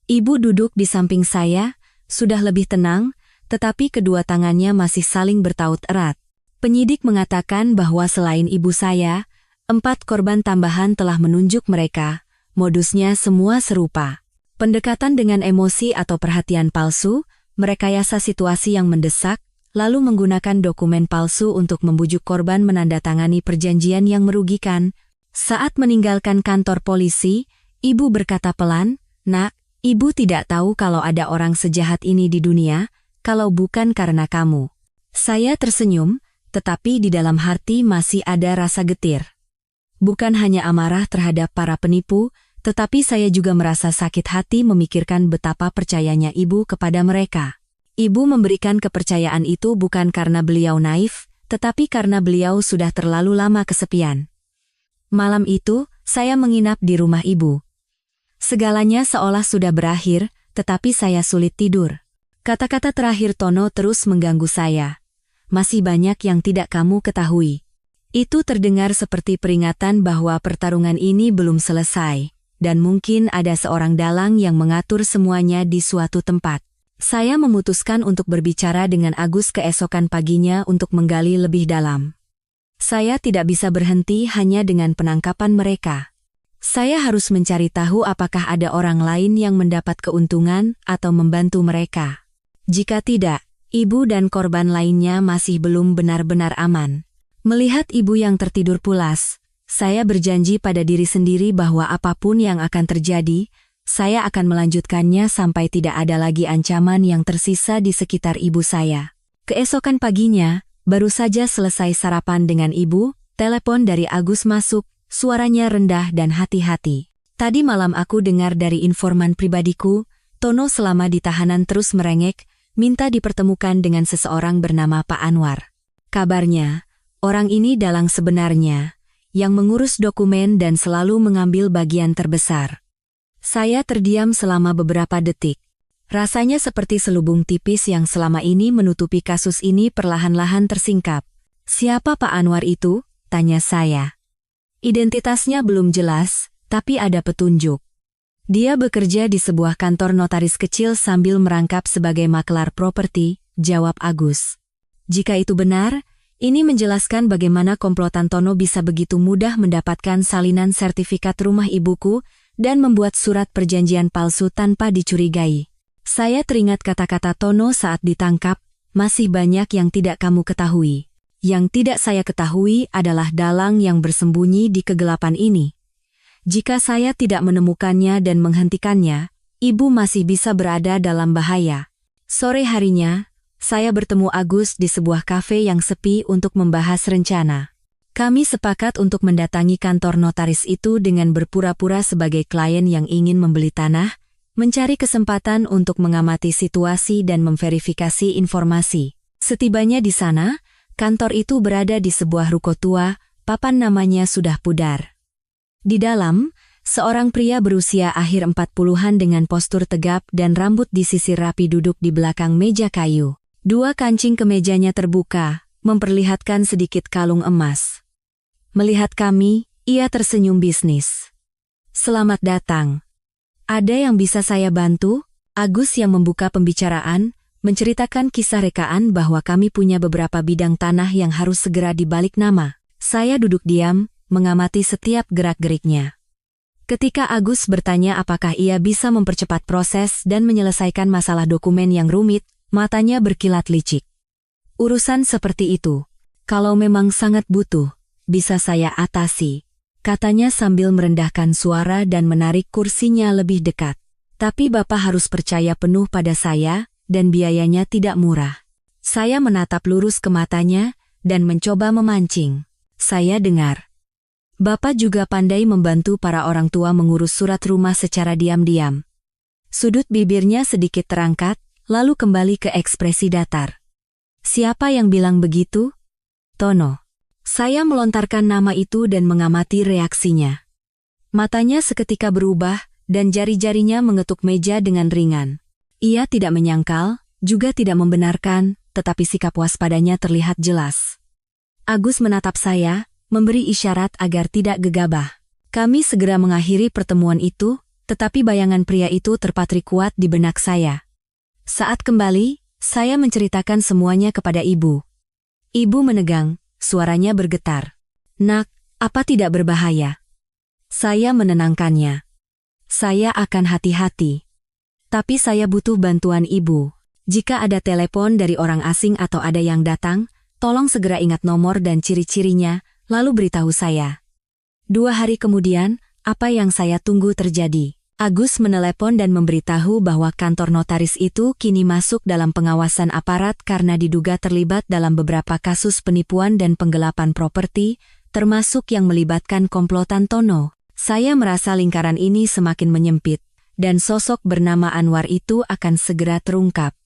Ibu duduk di samping saya, sudah lebih tenang, tetapi kedua tangannya masih saling bertaut erat. Penyidik mengatakan bahwa selain ibu saya, 4 korban tambahan telah menunjuk mereka. Modusnya semua serupa. Pendekatan dengan emosi atau perhatian palsu, merekayasa situasi yang mendesak, lalu menggunakan dokumen palsu untuk membujuk korban menandatangani perjanjian yang merugikan. Saat meninggalkan kantor polisi, ibu berkata pelan, "Nak, ibu tidak tahu kalau ada orang sejahat ini di dunia, kalau bukan karena kamu." Saya tersenyum, tetapi di dalam hati masih ada rasa getir. Bukan hanya amarah terhadap para penipu, tetapi saya juga merasa sakit hati memikirkan betapa percayanya ibu kepada mereka. Ibu memberikan kepercayaan itu bukan karena beliau naif, tetapi karena beliau sudah terlalu lama kesepian. Malam itu, saya menginap di rumah ibu. Segalanya seolah sudah berakhir, tetapi saya sulit tidur. Kata-kata terakhir Tono terus mengganggu saya. "Masih banyak yang tidak kamu ketahui." Itu terdengar seperti peringatan bahwa pertarungan ini belum selesai, dan mungkin ada seorang dalang yang mengatur semuanya di suatu tempat. Saya memutuskan untuk berbicara dengan Agus keesokan paginya untuk menggali lebih dalam. Saya tidak bisa berhenti hanya dengan penangkapan mereka. Saya harus mencari tahu apakah ada orang lain yang mendapat keuntungan atau membantu mereka. Jika tidak, ibu dan korban lainnya masih belum benar-benar aman. Melihat ibu yang tertidur pulas, saya berjanji pada diri sendiri bahwa apapun yang akan terjadi, saya akan melanjutkannya sampai tidak ada lagi ancaman yang tersisa di sekitar ibu saya. Keesokan paginya, baru saja selesai sarapan dengan ibu, telepon dari Agus masuk. Suaranya rendah dan hati-hati. Tadi malam aku dengar dari informan pribadiku, Tono selama di tahanan terus merengek, minta dipertemukan dengan seseorang bernama Pak Anwar. Kabarnya, orang ini dalang sebenarnya, yang mengurus dokumen dan selalu mengambil bagian terbesar. Saya terdiam selama beberapa detik. Rasanya seperti selubung tipis yang selama ini menutupi kasus ini perlahan-lahan tersingkap. Siapa Pak Anwar itu? Tanya saya. Identitasnya belum jelas, tapi ada petunjuk. Dia bekerja di sebuah kantor notaris kecil sambil merangkap sebagai maklar properti, jawab Agus. Jika itu benar, ini menjelaskan bagaimana komplotan Tono bisa begitu mudah mendapatkan salinan sertifikat rumah ibuku dan membuat surat perjanjian palsu tanpa dicurigai. Saya teringat kata-kata Tono saat ditangkap, masih banyak yang tidak kamu ketahui. Yang tidak saya ketahui adalah dalang yang bersembunyi di kegelapan ini. Jika saya tidak menemukannya dan menghentikannya, ibu masih bisa berada dalam bahaya. Sore harinya, saya bertemu Agus di sebuah kafe yang sepi untuk membahas rencana. Kami sepakat untuk mendatangi kantor notaris itu dengan berpura-pura sebagai klien yang ingin membeli tanah, mencari kesempatan untuk mengamati situasi dan memverifikasi informasi. Setibanya di sana, kantor itu berada di sebuah ruko tua, papan namanya sudah pudar. Di dalam, seorang pria berusia akhir 40-an dengan postur tegap dan rambut disisir rapi duduk di belakang meja kayu. Dua kancing kemejanya terbuka, memperlihatkan sedikit kalung emas. Melihat kami, ia tersenyum bisnis. Selamat datang. Ada yang bisa saya bantu? Agus yang membuka pembicaraan, menceritakan kisah rekaan bahwa kami punya beberapa bidang tanah yang harus segera dibalik nama. Saya duduk diam, mengamati setiap gerak-geriknya. Ketika Agus bertanya apakah ia bisa mempercepat proses dan menyelesaikan masalah dokumen yang rumit, matanya berkilat licik. Urusan seperti itu, kalau memang sangat butuh, bisa saya atasi, katanya sambil merendahkan suara dan menarik kursinya lebih dekat. Tapi Bapak harus percaya penuh pada saya, dan biayanya tidak murah. Saya menatap lurus ke matanya, dan mencoba memancing. Saya dengar. Bapak juga pandai membantu para orang tua mengurus surat rumah secara diam-diam. Sudut bibirnya sedikit terangkat, lalu kembali ke ekspresi datar. Siapa yang bilang begitu? Tono. Saya melontarkan nama itu dan mengamati reaksinya. Matanya seketika berubah, dan jari-jarinya mengetuk meja dengan ringan. Ia tidak menyangkal, juga tidak membenarkan, tetapi sikap waspadanya terlihat jelas. Agus menatap saya, memberi isyarat agar tidak gegabah. Kami segera mengakhiri pertemuan itu, tetapi bayangan pria itu terpatri kuat di benak saya. Saat kembali, saya menceritakan semuanya kepada ibu. Ibu menegang, suaranya bergetar. Nak, apa tidak berbahaya? Saya menenangkannya. Saya akan hati-hati. Tapi saya butuh bantuan ibu. Jika ada telepon dari orang asing atau ada yang datang, tolong segera ingat nomor dan ciri-cirinya, lalu beritahu saya. 2 hari kemudian, apa yang saya tunggu terjadi. Agus menelepon dan memberitahu bahwa kantor notaris itu kini masuk dalam pengawasan aparat karena diduga terlibat dalam beberapa kasus penipuan dan penggelapan properti, termasuk yang melibatkan komplotan Tono. Saya merasa lingkaran ini semakin menyempit, dan sosok bernama Anwar itu akan segera terungkap.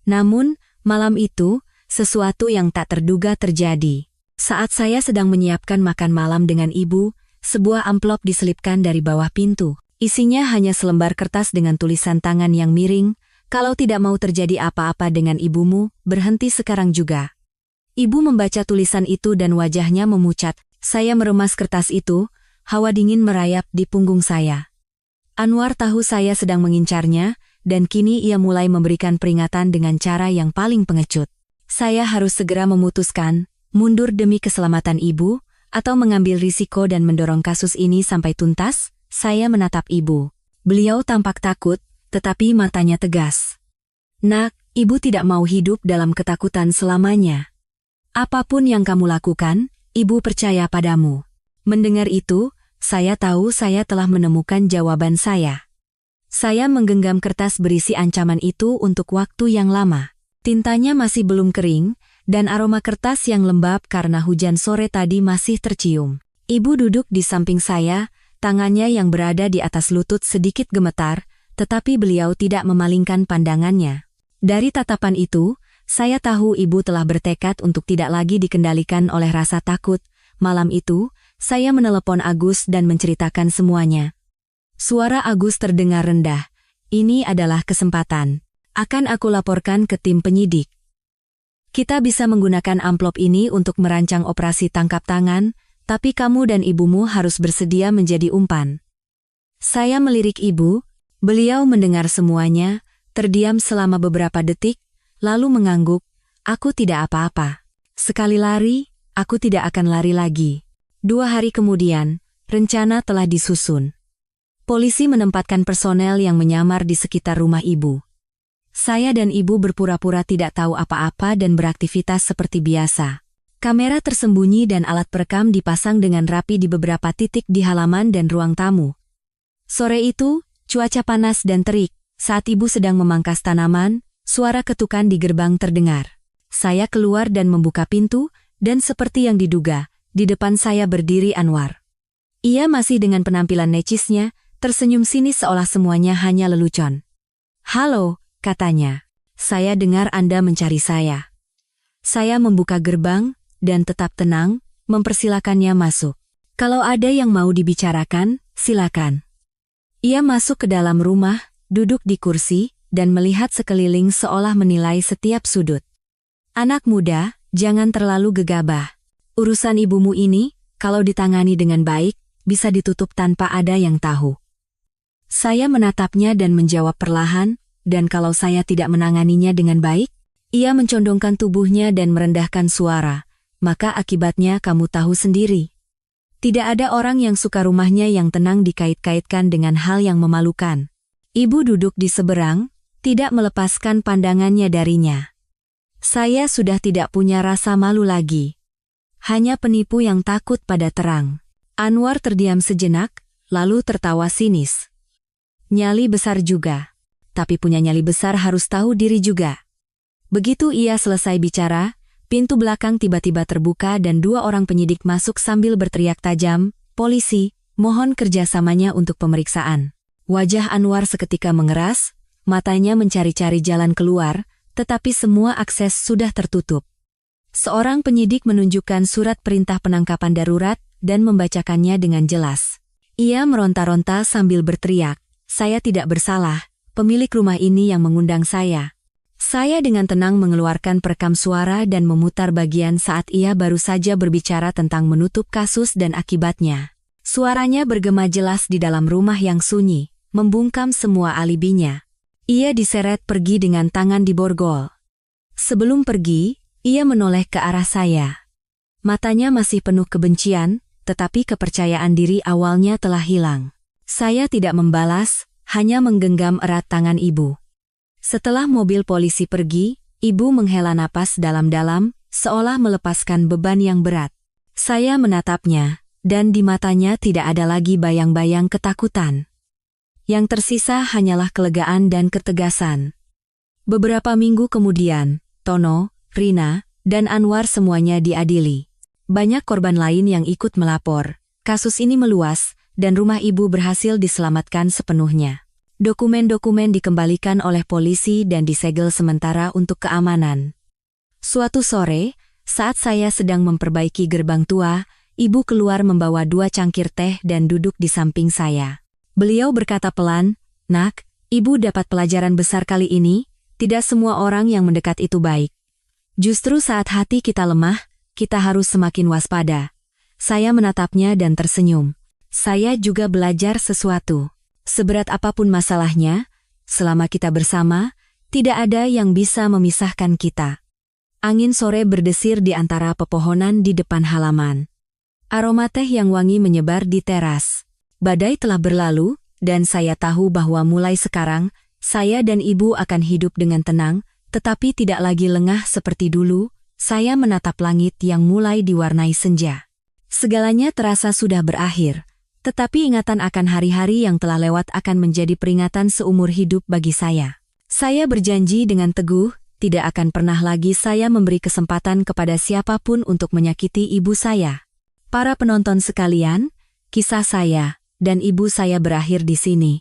Namun, malam itu, sesuatu yang tak terduga terjadi. Saat saya sedang menyiapkan makan malam dengan ibu, sebuah amplop diselipkan dari bawah pintu. Isinya hanya selembar kertas dengan tulisan tangan yang miring, kalau tidak mau terjadi apa-apa dengan ibumu, berhenti sekarang juga. Ibu membaca tulisan itu dan wajahnya memucat. Saya meremas kertas itu, hawa dingin merayap di punggung saya. Anwar tahu saya sedang mengincarnya, dan kini ia mulai memberikan peringatan dengan cara yang paling pengecut. Saya harus segera memutuskan, mundur demi keselamatan ibu, atau mengambil risiko dan mendorong kasus ini sampai tuntas. Saya menatap ibu. Beliau tampak takut, tetapi matanya tegas. Nak, ibu tidak mau hidup dalam ketakutan selamanya. Apapun yang kamu lakukan, ibu percaya padamu. Mendengar itu, saya tahu saya telah menemukan jawaban saya. Saya menggenggam kertas berisi ancaman itu untuk waktu yang lama. Tintanya masih belum kering, dan aroma kertas yang lembab karena hujan sore tadi masih tercium. Ibu duduk di samping saya, tangannya yang berada di atas lutut sedikit gemetar, tetapi beliau tidak memalingkan pandangannya. Dari tatapan itu, saya tahu ibu telah bertekad untuk tidak lagi dikendalikan oleh rasa takut. Malam itu, saya menelepon Agus dan menceritakan semuanya. Suara Agus terdengar rendah. Ini adalah kesempatan. Akan aku laporkan ke tim penyidik. Kita bisa menggunakan amplop ini untuk merancang operasi tangkap tangan, tapi kamu dan ibumu harus bersedia menjadi umpan. Saya melirik ibu, beliau mendengar semuanya, terdiam selama beberapa detik, lalu mengangguk, aku tidak apa-apa. Sekali lari, aku tidak akan lari lagi. 2 hari kemudian, rencana telah disusun. Polisi menempatkan personel yang menyamar di sekitar rumah ibu. Saya dan ibu berpura-pura tidak tahu apa-apa dan beraktivitas seperti biasa. Kamera tersembunyi dan alat perekam dipasang dengan rapi di beberapa titik di halaman dan ruang tamu. Sore itu, cuaca panas dan terik. Saat ibu sedang memangkas tanaman, suara ketukan di gerbang terdengar. Saya keluar dan membuka pintu, dan seperti yang diduga, di depan saya berdiri Anwar. Ia masih dengan penampilan necisnya, tersenyum sinis seolah semuanya hanya lelucon. Halo, katanya. Saya dengar Anda mencari saya. Saya membuka gerbang, dan tetap tenang, mempersilakannya masuk. Kalau ada yang mau dibicarakan, silakan. Ia masuk ke dalam rumah, duduk di kursi, dan melihat sekeliling seolah menilai setiap sudut. Anak muda, jangan terlalu gegabah. Urusan ibumu ini, kalau ditangani dengan baik, bisa ditutup tanpa ada yang tahu. Saya menatapnya dan menjawab perlahan, dan kalau saya tidak menanganinya dengan baik, ia mencondongkan tubuhnya dan merendahkan suara, maka akibatnya kamu tahu sendiri. Tidak ada orang yang suka rumahnya yang tenang dikait-kaitkan dengan hal yang memalukan. Ibu duduk di seberang, tidak melepaskan pandangannya darinya. Saya sudah tidak punya rasa malu lagi. Hanya penipu yang takut pada terang. Anwar terdiam sejenak, lalu tertawa sinis. Nyali besar juga. Tapi punya nyali besar harus tahu diri juga. Begitu ia selesai bicara, pintu belakang tiba-tiba terbuka dan 2 orang penyidik masuk sambil berteriak tajam, "Polisi, mohon kerjasamanya untuk pemeriksaan." Wajah Anwar seketika mengeras, matanya mencari-cari jalan keluar, tetapi semua akses sudah tertutup. Seorang penyidik menunjukkan surat perintah penangkapan darurat dan membacakannya dengan jelas. Ia meronta-ronta sambil berteriak, "Saya tidak bersalah, pemilik rumah ini yang mengundang saya." Saya dengan tenang mengeluarkan perekam suara dan memutar bagian saat ia baru saja berbicara tentang menutup kasus dan akibatnya. Suaranya bergema jelas di dalam rumah yang sunyi, membungkam semua alibinya. Ia diseret pergi dengan tangan diborgol. Sebelum pergi, ia menoleh ke arah saya. Matanya masih penuh kebencian, tetapi kepercayaan diri awalnya telah hilang. Saya tidak membalas, hanya menggenggam erat tangan ibu. Setelah mobil polisi pergi, ibu menghela napas dalam-dalam, seolah melepaskan beban yang berat. Saya menatapnya, dan di matanya tidak ada lagi bayang-bayang ketakutan. Yang tersisa hanyalah kelegaan dan ketegasan. Beberapa minggu kemudian, Tono, Rina, dan Anwar semuanya diadili. Banyak korban lain yang ikut melapor. Kasus ini meluas, dan rumah ibu berhasil diselamatkan sepenuhnya. Dokumen-dokumen dikembalikan oleh polisi dan disegel sementara untuk keamanan. Suatu sore, saat saya sedang memperbaiki gerbang tua, ibu keluar membawa 2 cangkir teh dan duduk di samping saya. Beliau berkata pelan, "Nak, ibu dapat pelajaran besar kali ini, tidak semua orang yang mendekat itu baik. Justru saat hati kita lemah, kita harus semakin waspada. Saya menatapnya dan tersenyum. Saya juga belajar sesuatu. Seberat apapun masalahnya, selama kita bersama, tidak ada yang bisa memisahkan kita. Angin sore berdesir di antara pepohonan di depan halaman. Aroma teh yang wangi menyebar di teras. Badai telah berlalu, dan saya tahu bahwa mulai sekarang, saya dan ibu akan hidup dengan tenang, tetapi tidak lagi lengah seperti dulu. Saya menatap langit yang mulai diwarnai senja. Segalanya terasa sudah berakhir, tetapi ingatan akan hari-hari yang telah lewat akan menjadi peringatan seumur hidup bagi saya. Saya berjanji dengan teguh, tidak akan pernah lagi saya memberi kesempatan kepada siapapun untuk menyakiti ibu saya. Para penonton sekalian, kisah saya dan ibu saya berakhir di sini,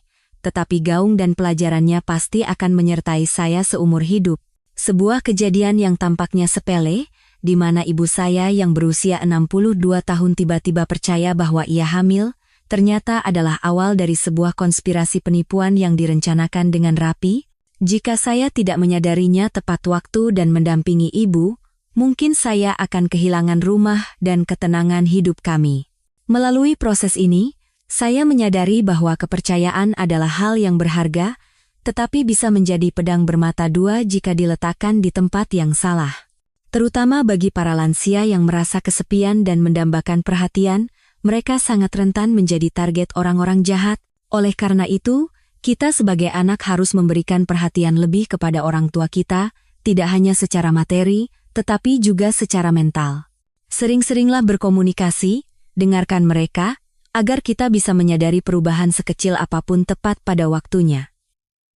tetapi gaung dan pelajarannya pasti akan menyertai saya seumur hidup. Sebuah kejadian yang tampaknya sepele, di mana ibu saya yang berusia 62 tahun tiba-tiba percaya bahwa ia hamil, ternyata adalah awal dari sebuah konspirasi penipuan yang direncanakan dengan rapi. Jika saya tidak menyadarinya tepat waktu dan mendampingi ibu, mungkin saya akan kehilangan rumah dan ketenangan hidup kami. Melalui proses ini, saya menyadari bahwa kepercayaan adalah hal yang berharga, tetapi bisa menjadi pedang bermata dua jika diletakkan di tempat yang salah. Terutama bagi para lansia yang merasa kesepian dan mendambakan perhatian, mereka sangat rentan menjadi target orang-orang jahat. Oleh karena itu, kita sebagai anak harus memberikan perhatian lebih kepada orang tua kita, tidak hanya secara materi, tetapi juga secara mental. Sering-seringlah berkomunikasi, dengarkan mereka, agar kita bisa menyadari perubahan sekecil apapun tepat pada waktunya.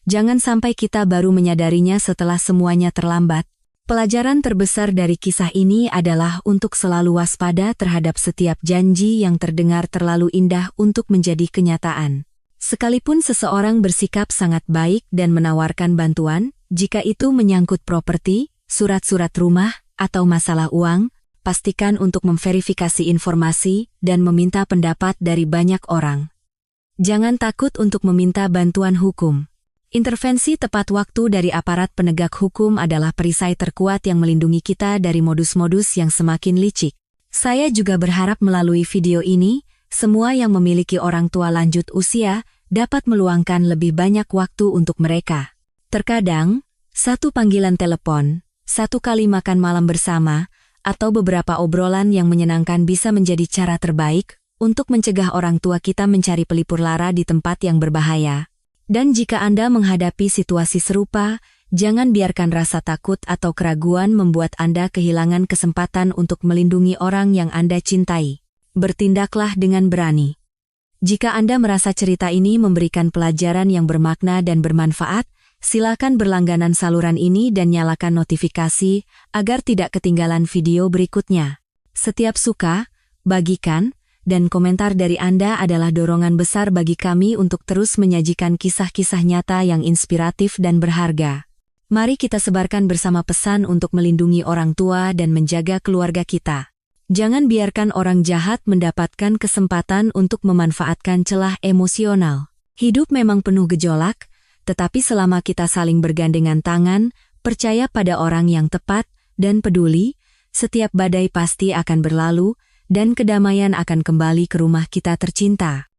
Jangan sampai kita baru menyadarinya setelah semuanya terlambat. Pelajaran terbesar dari kisah ini adalah untuk selalu waspada terhadap setiap janji yang terdengar terlalu indah untuk menjadi kenyataan. Sekalipun seseorang bersikap sangat baik dan menawarkan bantuan, jika itu menyangkut properti, surat-surat rumah, atau masalah uang, pastikan untuk memverifikasi informasi dan meminta pendapat dari banyak orang. Jangan takut untuk meminta bantuan hukum. Intervensi tepat waktu dari aparat penegak hukum adalah perisai terkuat yang melindungi kita dari modus-modus yang semakin licik. Saya juga berharap melalui video ini, semua yang memiliki orang tua lanjut usia dapat meluangkan lebih banyak waktu untuk mereka. Terkadang, satu panggilan telepon, satu kali makan malam bersama, atau beberapa obrolan yang menyenangkan bisa menjadi cara terbaik untuk mencegah orang tua kita mencari pelipur lara di tempat yang berbahaya. Dan jika Anda menghadapi situasi serupa, jangan biarkan rasa takut atau keraguan membuat Anda kehilangan kesempatan untuk melindungi orang yang Anda cintai. Bertindaklah dengan berani. Jika Anda merasa cerita ini memberikan pelajaran yang bermakna dan bermanfaat, silakan berlangganan saluran ini dan nyalakan notifikasi agar tidak ketinggalan video berikutnya. Setiap suka, bagikan, dan komentar dari Anda adalah dorongan besar bagi kami untuk terus menyajikan kisah-kisah nyata yang inspiratif dan berharga. Mari kita sebarkan bersama pesan untuk melindungi orang tua dan menjaga keluarga kita. Jangan biarkan orang jahat mendapatkan kesempatan untuk memanfaatkan celah emosional. Hidup memang penuh gejolak, tetapi selama kita saling bergandengan tangan, percaya pada orang yang tepat, dan peduli, setiap badai pasti akan berlalu, dan kedamaian akan kembali ke rumah kita tercinta.